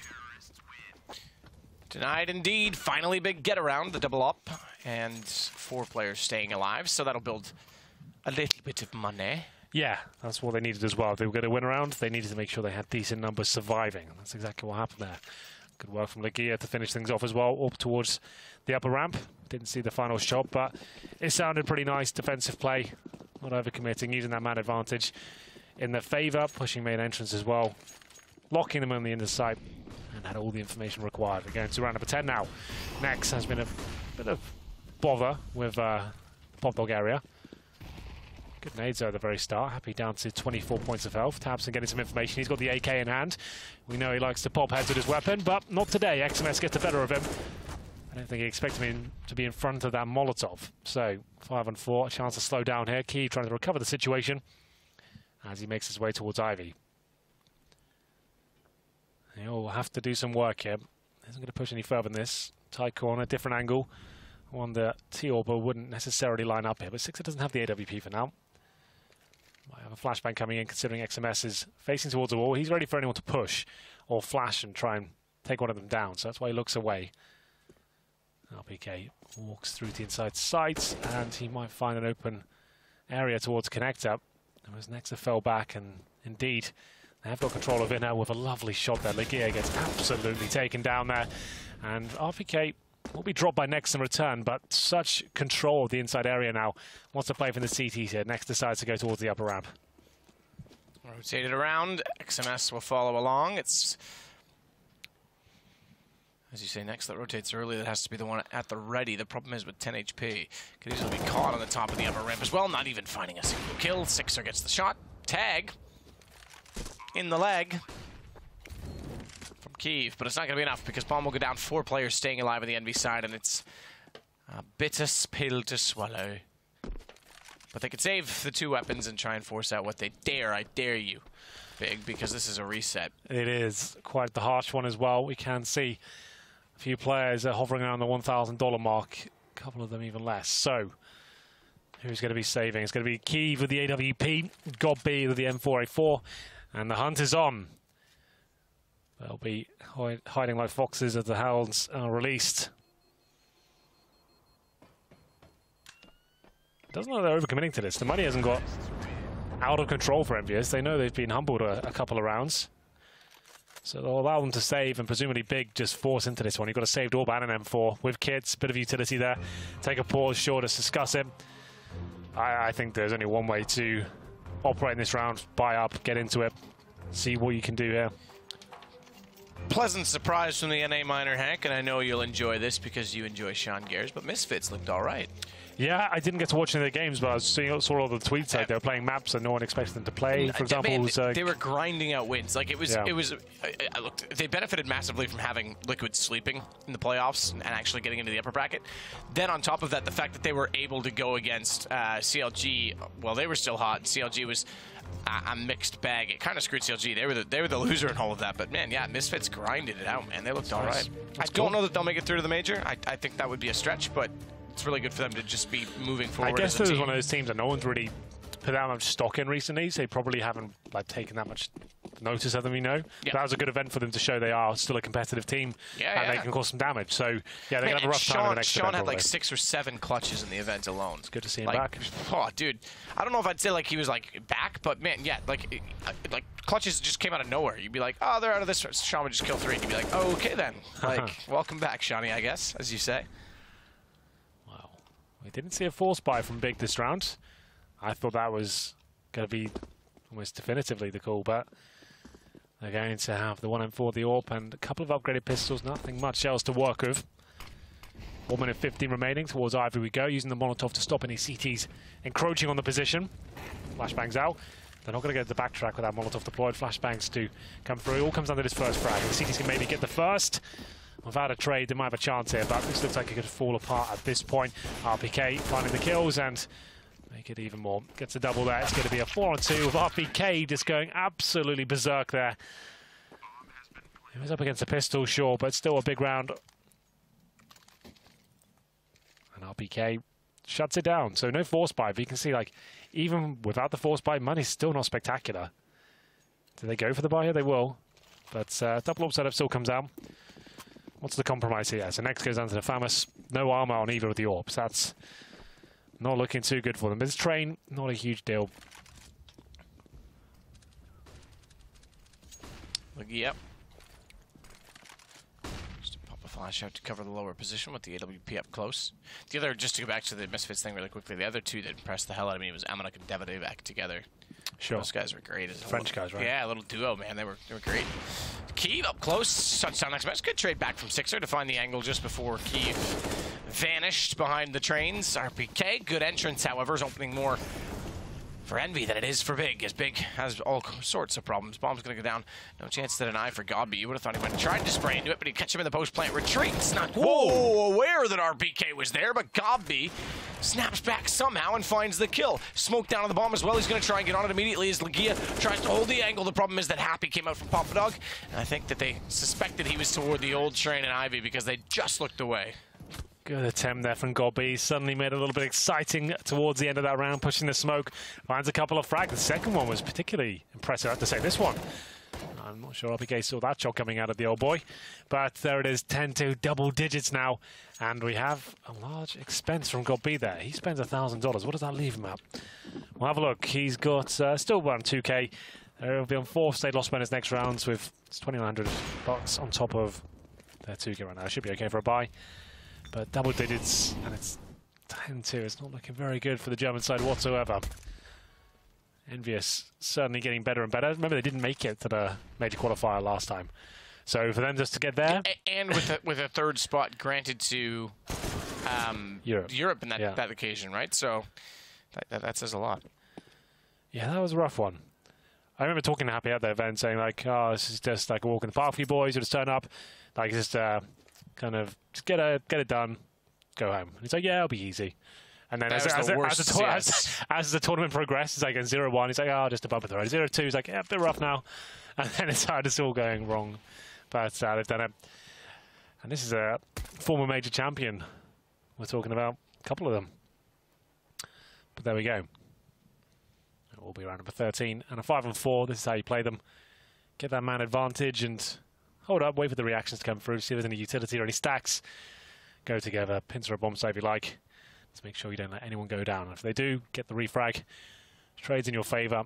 Denied indeed. Finally big get around, the double up. And 4 players staying alive, so that'll build a little bit of money. Yeah, that's what they needed as well. If they were going to win around, they needed to make sure they had decent numbers surviving. That's exactly what happened there. Good work from Legear to finish things off as well, up towards the upper ramp. Didn't see the final shot, but it sounded pretty nice. Defensive play, not overcommitting, using that man advantage in their favour, pushing main entrance as well, locking them on the inside, and had all the information required. We're going to round number 10 now. Nex has been a bit of bother with Pop Dog area. Good nades there at the very start. Happy down to 24 points of health. Tabson getting some information. He's got the AK in hand. We know he likes to pop heads with his weapon, but not today. XMS gets the better of him. I don't think he expected him to be in front of that Molotov. So 5 on 4, a chance to slow down here. Key trying to recover the situation as he makes his way towards Ivy. He'll have to do some work here. Isn't going to push any further than this. Tight corner, different angle. One that T-Orber wouldn't necessarily line up here, but Sixer doesn't have the AWP for now. Might have a flashbang coming in, considering XMS is facing towards the wall. He's ready for anyone to push or flash and try and take one of them down, so that's why he looks away. RPK walks through the inside sight, and he might find an open area towards connector. And as Nexa fell back, and indeed, they have got control of it now with a lovely shot there. Legear gets absolutely taken down there, and RPK will be dropped by Nex in return, but such control of the inside area now. Wants to play from the CT here. Nex decides to go towards the upper ramp. Rotated around. XMS will follow along. It's, as you say, Nex that rotates early. That has to be the one at the ready. The problem is with 10 HP. Could easily be caught on the top of the upper ramp as well. Not even finding a single kill. Sixer gets the shot. Tag in the leg from Kiev, but it's not going to be enough because bomb will go down. 4 players staying alive on the Envy side, and it's a bitter pill to swallow. But they could save the 2 weapons and try and force out what they dare. I dare you, Big, because this is a reset. It is quite the harsh one as well. We can see a few players are hovering around the $1,000 mark, a couple of them even less. So who's going to be saving? It's going to be Kiev with the AWP, God B with the M4A4, and the hunt is on. They'll be hiding like foxes as the hounds are released. Doesn't look like they're overcommitting to this. The money hasn't got out of control for EnVyUs. They know they've been humbled a couple of rounds. So they'll allow them to save, and presumably Big just force into this one. You've got a saved orb and an M4 with kits, bit of utility there. Take a pause, sure, to discuss it. I think there's only one way to operate in this round. Buy up, get into it, see what you can do here. Pleasant surprise from the NA minor, Hank, and I know you'll enjoy this because you enjoy Sean Gears, but Misfits looked all right. Yeah, I didn't get to watch any of the games, but I saw all the tweets out. They were playing maps that no one expected them to play. For example, man, they were grinding out wins. Like it was. Look, they benefited massively from having Liquid sleeping in the playoffs and actually getting into the upper bracket. Then on top of that, the fact that they were able to go against CLG while they were still hot, and CLG was a mixed bag. It kind of screwed CLG. They were the loser in all of that. But man, yeah, Misfits grinded it out, man. They looked all right. I don't know that they'll make it through to the major. I think that would be a stretch, but it's really good for them to just be moving forward. I guess this is one of those teams that no one's really put that much stock in recently, so they probably haven't taken that much notice of them, you know. Yeah. That was a good event for them to show they are still a competitive team and they can cause some damage. So, yeah, they're going to have a rough time in the next event. Sean had like 6 or 7 clutches in the event alone. It's good to see him like, back. Oh, dude. I don't know if I'd say like he was like back, but man, yeah, like clutches just came out of nowhere. You'd be like, oh, they're out of this. Sean would just kill 3. And you'd be like, oh, okay then. Like, welcome back, Shawnee, I guess, as you say. Wow. We didn't see a force buy from Big this round. I thought that was going to be almost definitively the call, but they're going to have the 1M4, the AWP, and a couple of upgraded pistols. Nothing much else to work with. 1 minute 15 remaining. Towards Ivy we go, using the Molotov to stop any CTs encroaching on the position. Flashbangs out. They're not going to get the backtrack without Molotov deployed. Flashbangs to come through. It all comes under this first frag. The CTs can maybe get the first. Without a trade, they might have a chance here, but this looks like it could fall apart at this point. RPK finding the kills and make it even more. Gets a double there. It's going to be a 4-on-2 with RPK just going absolutely berserk there. He was up against a pistol, sure, but still a big round. And RPK shuts it down. So no force buy, but you can see, like, even without the force buy, money's still not spectacular. Do they go for the buy here? They will. But double AWP setup still comes out. What's the compromise here? So next goes down to the Famous. No armor on either of the AWPs. That's not looking too good for them. This train, not a huge deal. Yep. Just pop a flash out to cover the lower position with the AWP up close. The other, just to go back to the Misfits thing really quickly, the other 2 that impressed the hell out of me was Amanuk and Devadevak together. Sure. Those guys were great. As French guys, right? Yeah, a little duo, man. They were great. Kiev up close. Touchdown next match. Good trade back from Sixer to find the angle just before Kiev vanished behind the trains. RPK, good entrance, however, is opening more for Envy than it is for Big, as Big has all sorts of problems. Bomb's going to go down. No chance to deny for Godby. You would have thought he might have tried to spray into it, but he'd catch him in the post-plant retreat. Not aware that RPK was there, but Godby snaps back somehow and finds the kill. Smoke down on the bomb as well. He's going to try and get on it immediately as Legia tries to hold the angle. The problem is that Happy came out from Papa Dog, and I think that they suspected he was toward the old train and Ivy because they just looked away. Good attempt there from Godby. Suddenly made it a little bit exciting towards the end of that round, pushing the smoke. Finds a couple of frags. The second one was particularly impressive, I have to say. This one, I'm not sure RPK saw that shot coming out of the old boy. But there it is, 10-2, double digits now. And we have a large expense from Godby there. He spends $1,000. What does that leave him at? We'll have a look. He's got still around 2K. He'll be on 4 state loss winners next rounds with $2,900 on top of their 2K right now. Should be okay for a buy. But double digits, and it's 10-2. It's not looking very good for the German side whatsoever. EnVyUs certainly getting better and better. Remember, they didn't make it to the major qualifier last time. So for them just to get there... And with a 3rd spot granted to Europe in that occasion, right? So that says a lot. Yeah, that was a rough one. I remember talking to Happy at the event saying, like, oh, this is just like a walk in the park for you boys. You just turn up. Like, just... kind of just get it done, go home. And he's like, yeah, it'll be easy. And then as the tournament progresses, it's like in 0-1, he's like, oh, just a bump in the road. 0-2, he's like, yeah, a bit rough now. And then it's all going wrong. But they've done it. And this is a former major champion. We're talking about a couple of them. But there we go. It will be round number 13. And a 5-on-4, this is how you play them. Get that man advantage and... hold up, wait for the reactions to come through, see if there's any utility or any stacks. Go together, pincer a bomb site if you like. Let's make sure you don't let anyone go down. If they do, get the refrag. Trades in your favour.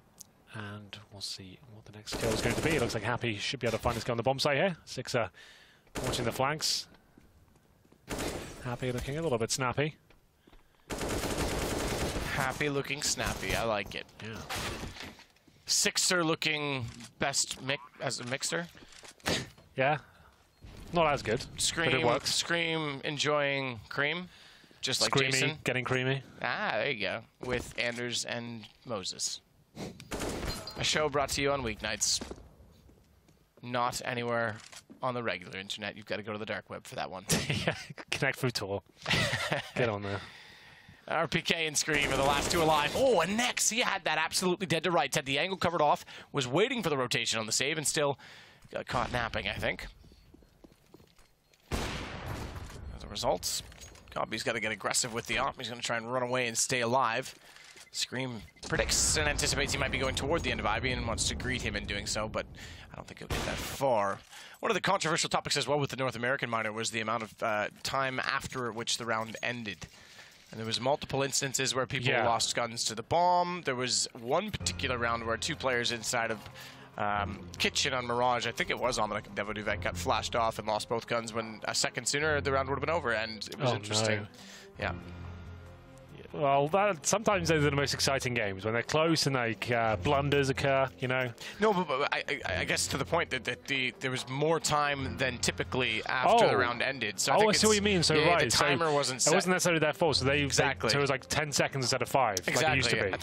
And we'll see what the next kill is going to be. It looks like Happy should be able to find this guy on the bomb site here. Sixer watching the flanks. Happy looking a little bit snappy. Happy looking snappy, I like it. Yeah. Sixer looking best as a mixer. Yeah, not as good. Scream, but it works. Scream enjoying cream, just like Screamy, Jason. getting creamy. Ah, there you go. With Anders and Moses. A show brought to you on weeknights. Not anywhere on the regular internet. You've got to go to the dark web for that one. Yeah, connect through Tor. Get on there. RPK and Scream are the last 2 alive. Oh, and Nex, he had that absolutely dead to rights. Had the angle covered off, was waiting for the rotation on the save, and still got caught napping, I think. The results. Godby's got to get aggressive with the op. He's going to try and run away and stay alive. Scream predicts and anticipates he might be going toward the end of Ivy and wants to greet him in doing so, but I don't think he'll get that far. One of the controversial topics as well with the North American minor was the amount of time after which the round ended. And there was multiple instances where people lost guns to the bomb. There was one particular round where 2 players inside of Kitchen on Mirage, I think it was Almanac and Devoduvet, got flashed off and lost both guns when a second sooner the round would have been over, and it was interesting. No. Yeah. Well, sometimes those are the most exciting games, when they're close and like blunders occur, you know. No, but I guess to the point that there was more time than typically after the round ended. So I see what you mean. So yeah, right, the timer wasn't set. It wasn't necessarily their fault. So exactly. So it was like 10 seconds instead of 5, exactly. like it used to be.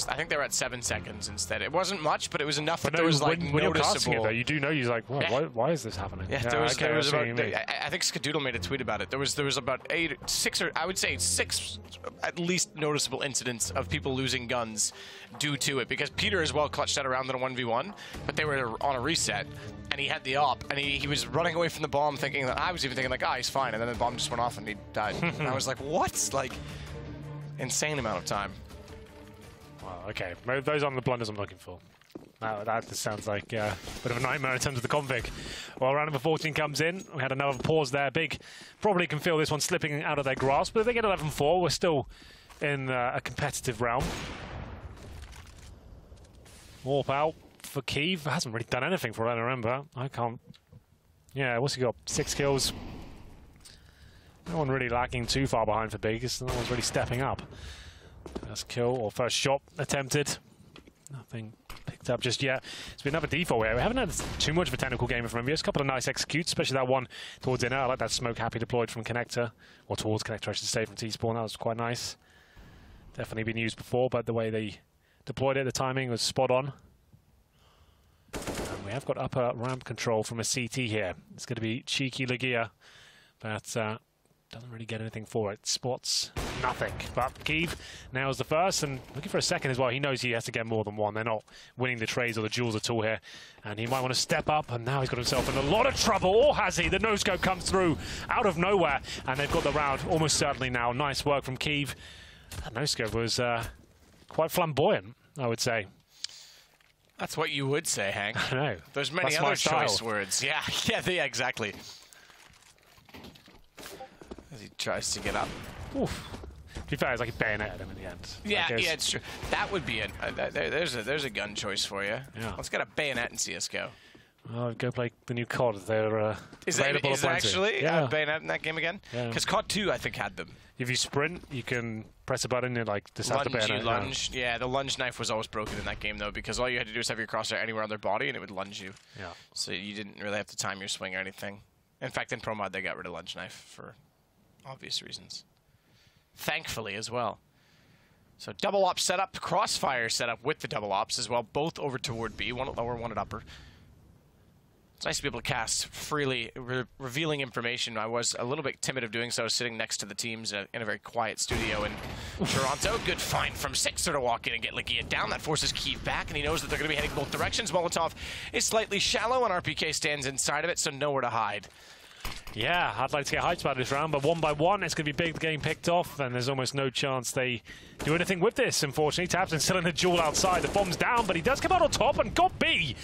I think they were at 7 seconds instead. It wasn't much, but it was enough but that there was like when noticeable. You're casting it, though, you do know you're like, why is this happening? Yeah, there was about. I think Skadoodle made a tweet about it. There was about 6 or I would say 6 at least noticeable incidents of people losing guns due to it, because Peter as well clutched that around in a 1v1, but they were on a reset and he had the op and he was running away from the bomb thinking that I was even thinking like, he's fine, and then the bomb just went off and he died. And I was like, what? Like, insane amount of time. Well, okay, those aren't the blunders I'm looking for. That just sounds like a bit of a nightmare in terms of the config. Well, round number 14 comes in. We had another pause there. Big probably can feel this one slipping out of their grasp, but if they get 11-4, we're still in a competitive realm. Warp out for Kiev. Hasn't really done anything for what I remember. I can't... Yeah, what's he got? 6 kills. No one really lacking too far behind for Big. No one's really stepping up. First kill, or first shot attempted. Nothing picked up just yet. It's been another default here. We haven't had too much of a technical game from EnVyUs. A couple of nice executes, especially that one towards the end. I like that smoke happy deployed from Connector, or towards Connector, I should say, from T-Spawn. That was quite nice. Definitely been used before, but the way they deployed it, the timing was spot on. And we have got upper ramp control from a CT here. It's going to be cheeky Legia, but doesn't really get anything for it. Spots nothing. But Kiev now is the first, and looking for a second as well. He knows he has to get more than one. They're not winning the trades or the duels at all here, and he might want to step up, and now he's got himself in a lot of trouble. Or has he? The no-scope comes through out of nowhere, and they've got the round almost certainly now. Nice work from Kiev. That no-scope was quite flamboyant, I would say. That's what you would say, Hank. I know. There's many other choice words. Yeah, exactly. As he tries to get up. Oof. To be fair, it's like he bayoneted him in the end. Yeah, it's true. That would be it. There's a gun choice for you. Yeah. Let's get a bayonet in CSGO. Oh, go play the new COD. They're is there actually a bayonet in that game again? Because COD 2, I think, had them. If you sprint, you can press a button and like decide to bayonet. Lunge. Yeah, the lunge knife was always broken in that game though, because all you had to do was have your crosshair anywhere on their body and it would lunge you. Yeah. So you didn't really have to time your swing or anything. In fact, in Pro Mod, they got rid of lunge knife for obvious reasons. Thankfully as well. So double op setup, crossfire setup with the double ops as well, both over toward B, one at lower, one at upper. It's nice to be able to cast freely, revealing information. I was a little bit timid of doing so, sitting next to the teams in a very quiet studio in Toronto. Good find from Sixer to walk in and get Legia down. That forces Kiev back, and he knows that they're going to be heading both directions. Molotov is slightly shallow, and RPK stands inside of it, so nowhere to hide. Yeah, I'd like to get hyped about this round, but one by one, it's going to be Big getting picked off, and there's almost no chance they do anything with this, unfortunately. Tabson's still in a duel outside. The bomb's down, but he does come out on top and got B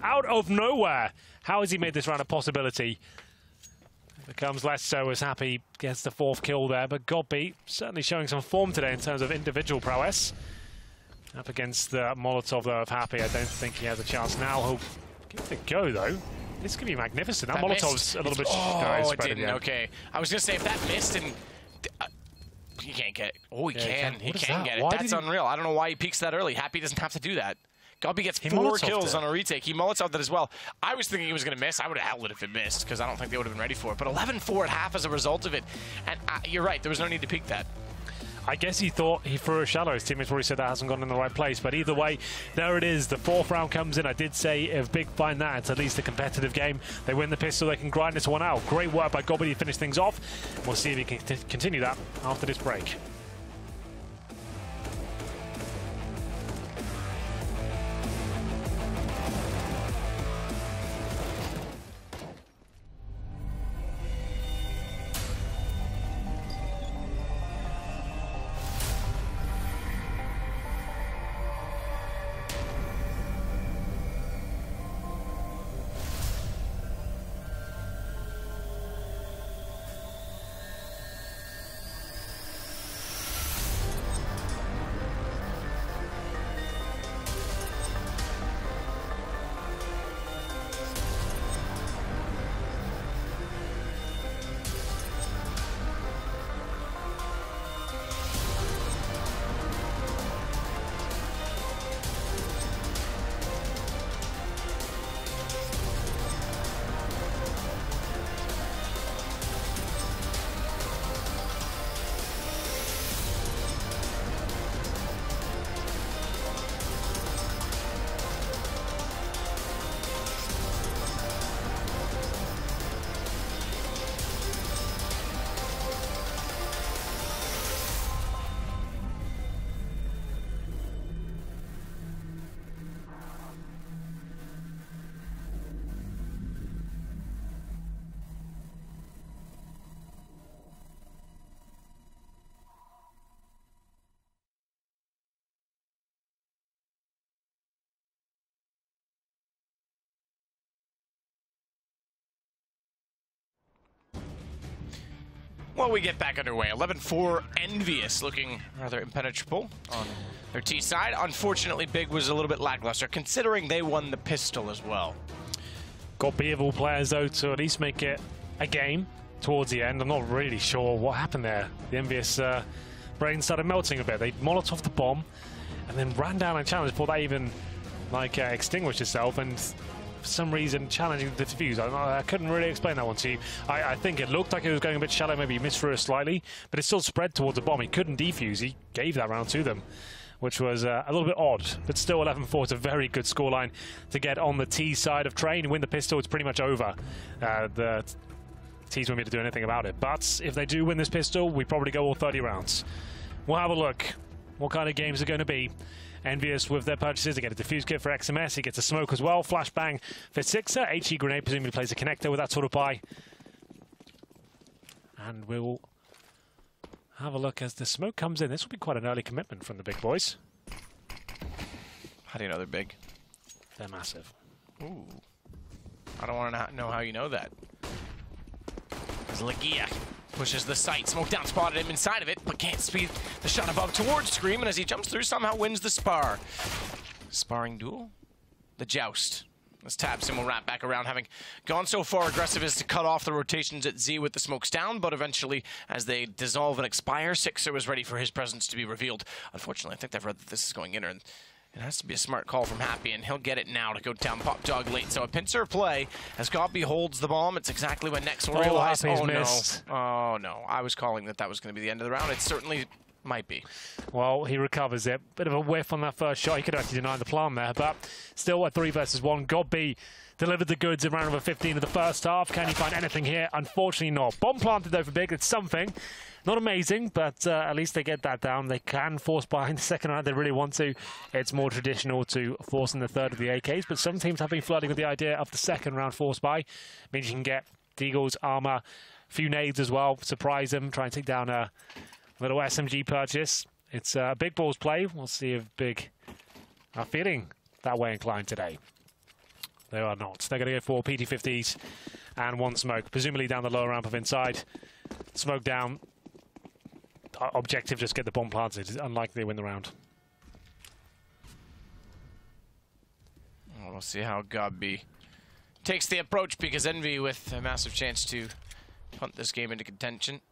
out of nowhere. How has he made this round a possibility? Becomes less so as Happy gets the 4th kill there, but Godby certainly showing some form today in terms of individual prowess. Up against the Molotov, though, of Happy. I don't think he has a chance now. He'll give it a go, though. This could be magnificent. That Molotov's missed. A little bit... Oh, it didn't. Okay. I was going to say, if that missed and... he can't get it. Oh, he can. He can get it. That's unreal. I don't know why he peeks that early. Happy doesn't have to do that. Godby gets 4 kills on a retake. He Molotov'd that as well. I was thinking he was going to miss. I would have held it if it missed, because I don't think they would have been ready for it. But 11-4 at half as a result of it. And you're right. There was no need to peek that. I guess he thought he threw a shallow. His teammates probably said that hasn't gone in the right place. But either way, there it is. The 4th round comes in. I did say if Big find that, it's at least a competitive game. They win the pistol. They can grind this one out. Great work by Godby to finish things off. We'll see if he can continue that after this break. Well, we get back underway. 11-4 EnVyUs looking rather impenetrable on their T side. Unfortunately, Big was a little bit lackluster, considering they won the pistol as well. Got B of all players, though, to at least make it a game towards the end. I'm not really sure what happened there. The EnVyUs brain started melting a bit. They Molotov the bomb and then ran down and challenged before that even extinguished itself, and for some reason challenging the defuse. I couldn't really explain that one to you. I think it looked like it was going a bit shallow, maybe he missed through it slightly, but it still spread towards the bomb. He couldn't defuse. He gave that round to them, which was a little bit odd, but still 11-4 is a very good scoreline to get on the T side of Train. Win the pistol, it's pretty much over. The T's won't be able to do anything about it, but if they do win this pistol, we probably go all 30 rounds. We'll have a look what kind of games are going to be. EnVyUs with their purchases, they get a defuse kit for XMS, he gets a smoke as well, flashbang for Sixer, HE grenade presumably plays a connector with that sort of buy. And we'll have a look as the smoke comes in. This will be quite an early commitment from the big boys. How do you know they're big? They're massive. Ooh. I don't want to know how you know that. As Legia pushes the sight, smoke down, spotted him inside of it, but can't speed the shot above towards Scream, and as he jumps through, somehow wins the spar. Sparring duel? The joust. As tabseN will wrap back around, having gone so far aggressive as to cut off the rotations at Z with the smokes down, but eventually, as they dissolve and expire, Sixer was ready for his presence to be revealed. Unfortunately, I think they've read that this is going in, and it has to be a smart call from Happy, and he'll get it now to go down Pop Dog late. So a pincer play as Gobby holds the bomb. It's exactly when Nex will realize, missed. Oh no, I was calling that was going to be the end of the round. It certainly might be. Well, he recovers it. Bit of a whiff on that first shot. He could have actually denied the plan there, but still a 3 versus 1. Gobby delivered the goods in round number 15 of the first half. Can he find anything here? Unfortunately not. Bomb planted though for Big. It's something. Not amazing, but at least they get that down. They can force buy in the second round. They really want to. It's more traditional to force in the third of the AKs, but some teams have been flirting with the idea of the second round force buy. It means you can get Deagle's armor, a few nades as well, surprise them, try and take down a little SMG purchase. It's a big balls play. We'll see if Big are feeling that way inclined today. They are not. They're going to go for PT50s and one smoke, presumably down the lower ramp of inside. Smoke down. Objective, just get the bomb planted. It's unlikely they win the round. Well, we'll see how Gobby takes the approach, because Envy with a massive chance to punt this game into contention.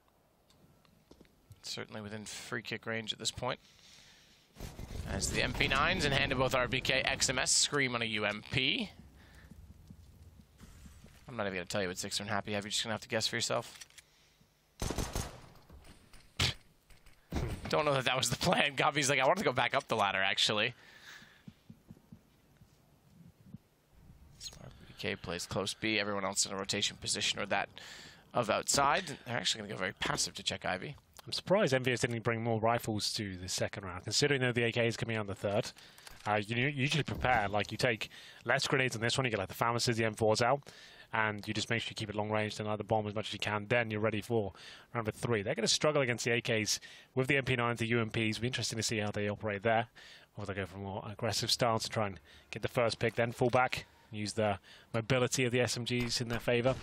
Certainly within free kick range at this point. As the MP9s in hand of both RBK, XMS, Scream on a UMP. I'm not even going to tell you what Sixer and Happy have. You're just going to have to guess for yourself. Don't know that was the plan. Gobby's like, I wanted to go back up the ladder, actually. RBK plays close B. Everyone else in a rotation position or that of outside. They're actually going to go very passive to check Ivy. I'm surprised EnVyUs didn't bring more rifles to the second round, considering that the AK is coming on the third. You usually prepare, like you take less grenades on this one, you get like the Pharmacists, the M4s out, and you just make sure you keep it long range and the bomb as much as you can. Then you're ready for round number 3. They're going to struggle against the AKs with the MP9s, the UMPs. It'll be interesting to see how they operate there. Or they go for a more aggressive stance to try and get the first pick, then fall back, use the mobility of the SMGs in their favour.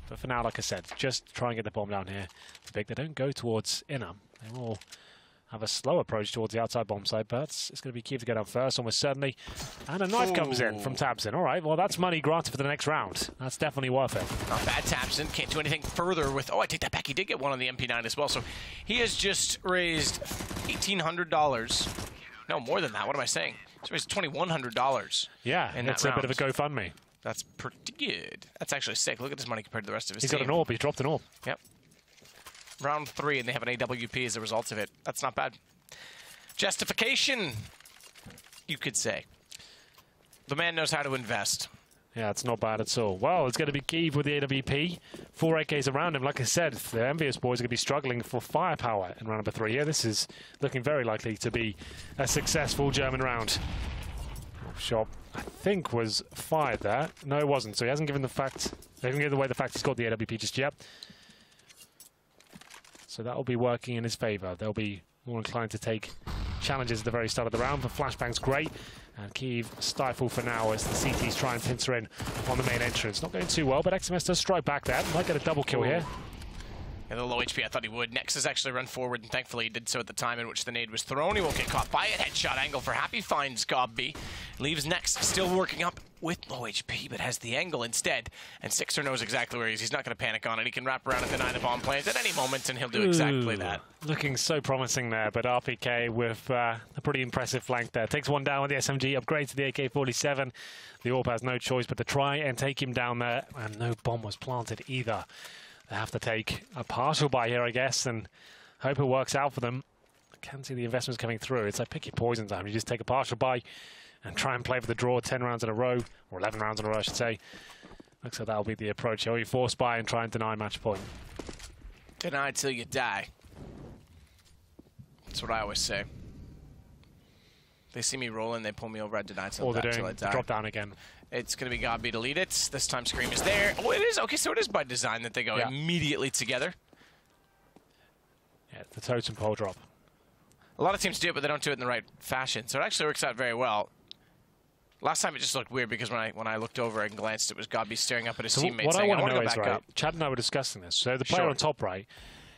But for now, like I said, just try and get the bomb down here. They don't go towards inner. They will have a slow approach towards the outside bomb side, but it's going to be key to go down first, almost certainly. And a knife comes in from tabseN. All right, well, that's money granted for the next round. That's definitely worth it. Not bad, tabseN. Can't do anything further with... Oh, I take that back. He did get one on the MP9 as well. So he has just raised $1,800. No, more than that. What am I saying? He's raised $2,100. Yeah, and it's a bit of a GoFundMe. That's pretty good. That's actually sick. Look at this money compared to the rest of his team. He's got an AWP. He dropped an AWP. Yep. Round 3, and they have an AWP as a result of it. That's not bad. Justification, you could say. The man knows how to invest. Yeah, it's not bad at all. Well, it's going to be Keeve with the AWP. 4 AKs around him. Like I said, the EnVyUs boys are going to be struggling for firepower in round number 3. Yeah, this is looking very likely to be a successful German round. Shot, I think, was fired there. No, it wasn't. So he hasn't given the fact. They haven't given away the fact he's got the AWP just yet. So that will be working in his favour. They'll be more inclined to take challenges at the very start of the round, but Flashbang's great. And Kyiv stifle for now as the CTs try and pincer in on the main entrance. Not going too well, but XMS does strike back there. Might get a double kill here. Yeah, the low HP, I thought he would. Nex has actually run forward, and thankfully he did so at the time in which the nade was thrown. He won't get caught by it. Headshot angle for Happy, finds Gobby. Leaves Nex still working up with low HP, but has the angle instead. And Sixer knows exactly where he is. He's not going to panic on it. He can wrap around and deny the bomb plans at any moment, and he'll do exactly that. Looking so promising there, but RPK with a pretty impressive flank there. Takes one down with the SMG, upgrades to the AK-47. The AWP has no choice but to try and take him down there, and no bomb was planted either. They have to take a partial buy here, I guess, and hope it works out for them. I can see the investments coming through. It's like pick your poison time. You just take a partial buy and try and play for the draw 10 rounds in a row, or 11 rounds in a row, I should say. Looks like that'll be the approach. You force buy and try and deny match point. Deny till you die. That's what I always say. They see me rolling, they pull me over, I deny till I die. Drop down again. It's going to be Gobby to lead it. This time Scream is there. Oh, it is. Okay, so it is by design that they go immediately together. Yeah, the totem pole drop. A lot of teams do it, but they don't do it in the right fashion. So it actually works out very well. Last time it just looked weird because when I looked over and glanced, it was Gobby staring up at his teammates. What saying, I want to know is, right, right, Chad and I were discussing this. So the player on top, right,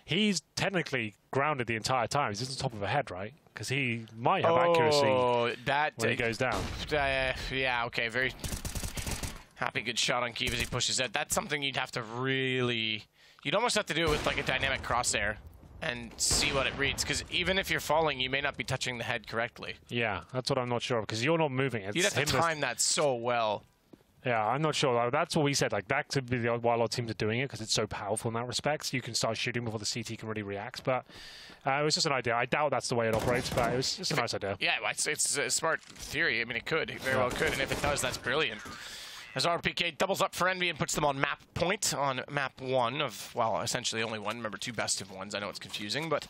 he's technically grounded the entire time. He's on top of a head, right? Because he might have accuracy when he goes down. Yeah, okay, very Happy good shot on Kyiv as he pushes it. That's something you'd have to really... You'd almost have to do it with like a dynamic crosshair and see what it reads, because even if you're falling, you may not be touching the head correctly. Yeah, that's what I'm not sure of, because you're not moving. It's you'd have to time that so well. Yeah, I'm not sure. That's what we said. Like, that could be why a lot of teams are doing it, because it's so powerful in that respect. You can start shooting before the CT can really react. But it was just an idea. I doubt that's the way it operates, but it was just a nice idea. Yeah, it's a smart theory. I mean, it could. It very well could. And if it does, that's brilliant. As RPK doubles up for Envy and puts them on map point on map 1 of, well, essentially only one. Remember, 2 best of ones. I know it's confusing, but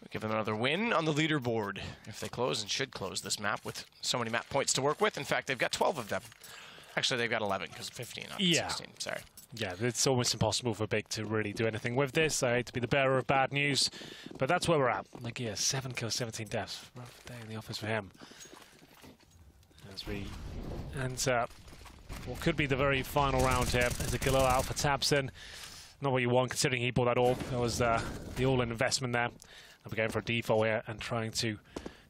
we'll give them another win on the leaderboard if they close, and should close this map with so many map points to work with. In fact, they've got 12 of them. Actually, they've got 11 because 15, not 16. Sorry. Yeah, it's almost impossible for Big to really do anything with this. I hate to be the bearer of bad news, but that's where we're at. Like, yeah, 7 kills, 17 deaths. Rough day in the office for him. As we enter what could be the very final round here. There's a kill out for Tabson. Not what you want, considering he bought that AWP. That was the all-in investment there. They'll be going for a default here and trying to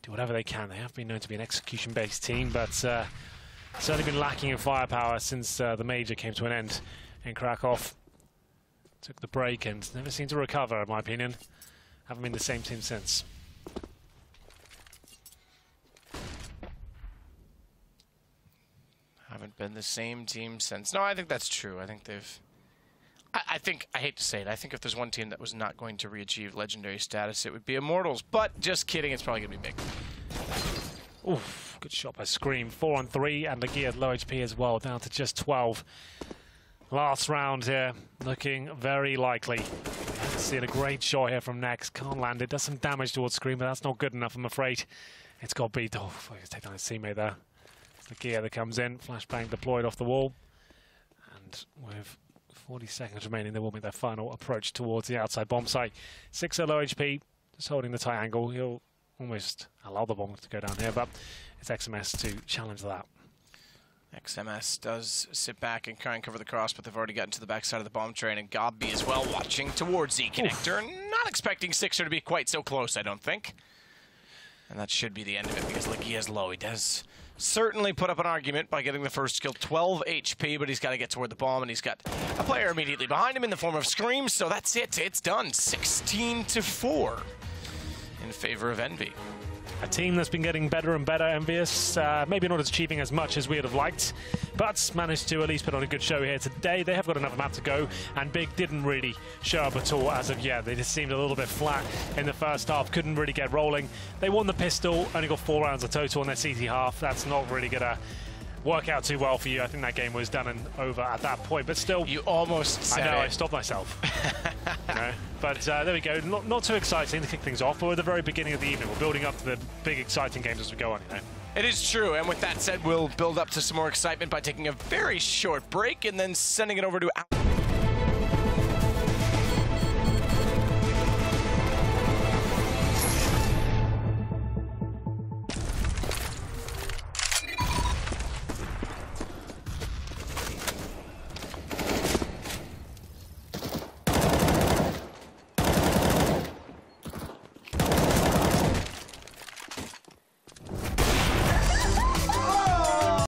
do whatever they can. They have been known to be an execution-based team, but certainly been lacking in firepower since the major came to an end in Krakow. Took the break and never seemed to recover, in my opinion. Haven't been the same team since. Haven't been the same team since. No, I think that's true. I think they've... I think, I hate to say it, I think if there's one team that was not going to re-achieve legendary status, it would be Immortals. But just kidding, it's probably going to be Big. Oof, good shot by Scream. 4 on 3, and Lagia low HP as well, down to just 12. Last round here, looking very likely. Seeing a great shot here from Nex. Can't land it, does some damage towards Scream, but that's not good enough, I'm afraid. It's got beat. Oh, he's taking down his teammate there. Lagia that comes in, flashbang deployed off the wall. And with 40 seconds remaining, they will make their final approach towards the outside bomb site. 6 low HP, just holding the tight angle. He'll almost allow the bomb to go down here, but it's XMS to challenge that. XMS does sit back and try and cover the cross, but they've already gotten to the backside of the bomb train, and Gobby as well watching towards Z Connector. Not expecting Sixer to be quite so close, I don't think. And that should be the end of it, because Lagia's low. He does certainly put up an argument by getting the first kill, 12 HP, but he's got to get toward the bomb, and he's got a player immediately behind him in the form of Scream, so that's it. It's done. 16-4 in favor of Envy. A team that's been getting better and better, EnVyUs. Maybe not achieving as much as we would have liked, but managed to at least put on a good show here today. They have got another map to go, and Big didn't really show up at all as of yet. They just seemed a little bit flat in the first half, couldn't really get rolling. They won the pistol, only got 4 rounds of total on their CT half. That's not really going to work out too well for you. I think that game was done and over at that point, but still... You almost said I stopped myself. You know? But there we go. Not too exciting to kick things off, but we're at the very beginning of the evening. We're building up to the big, exciting games as we go on, you know. It is true, and with that said, we'll build up to some more excitement by taking a very short break and then sending it over to...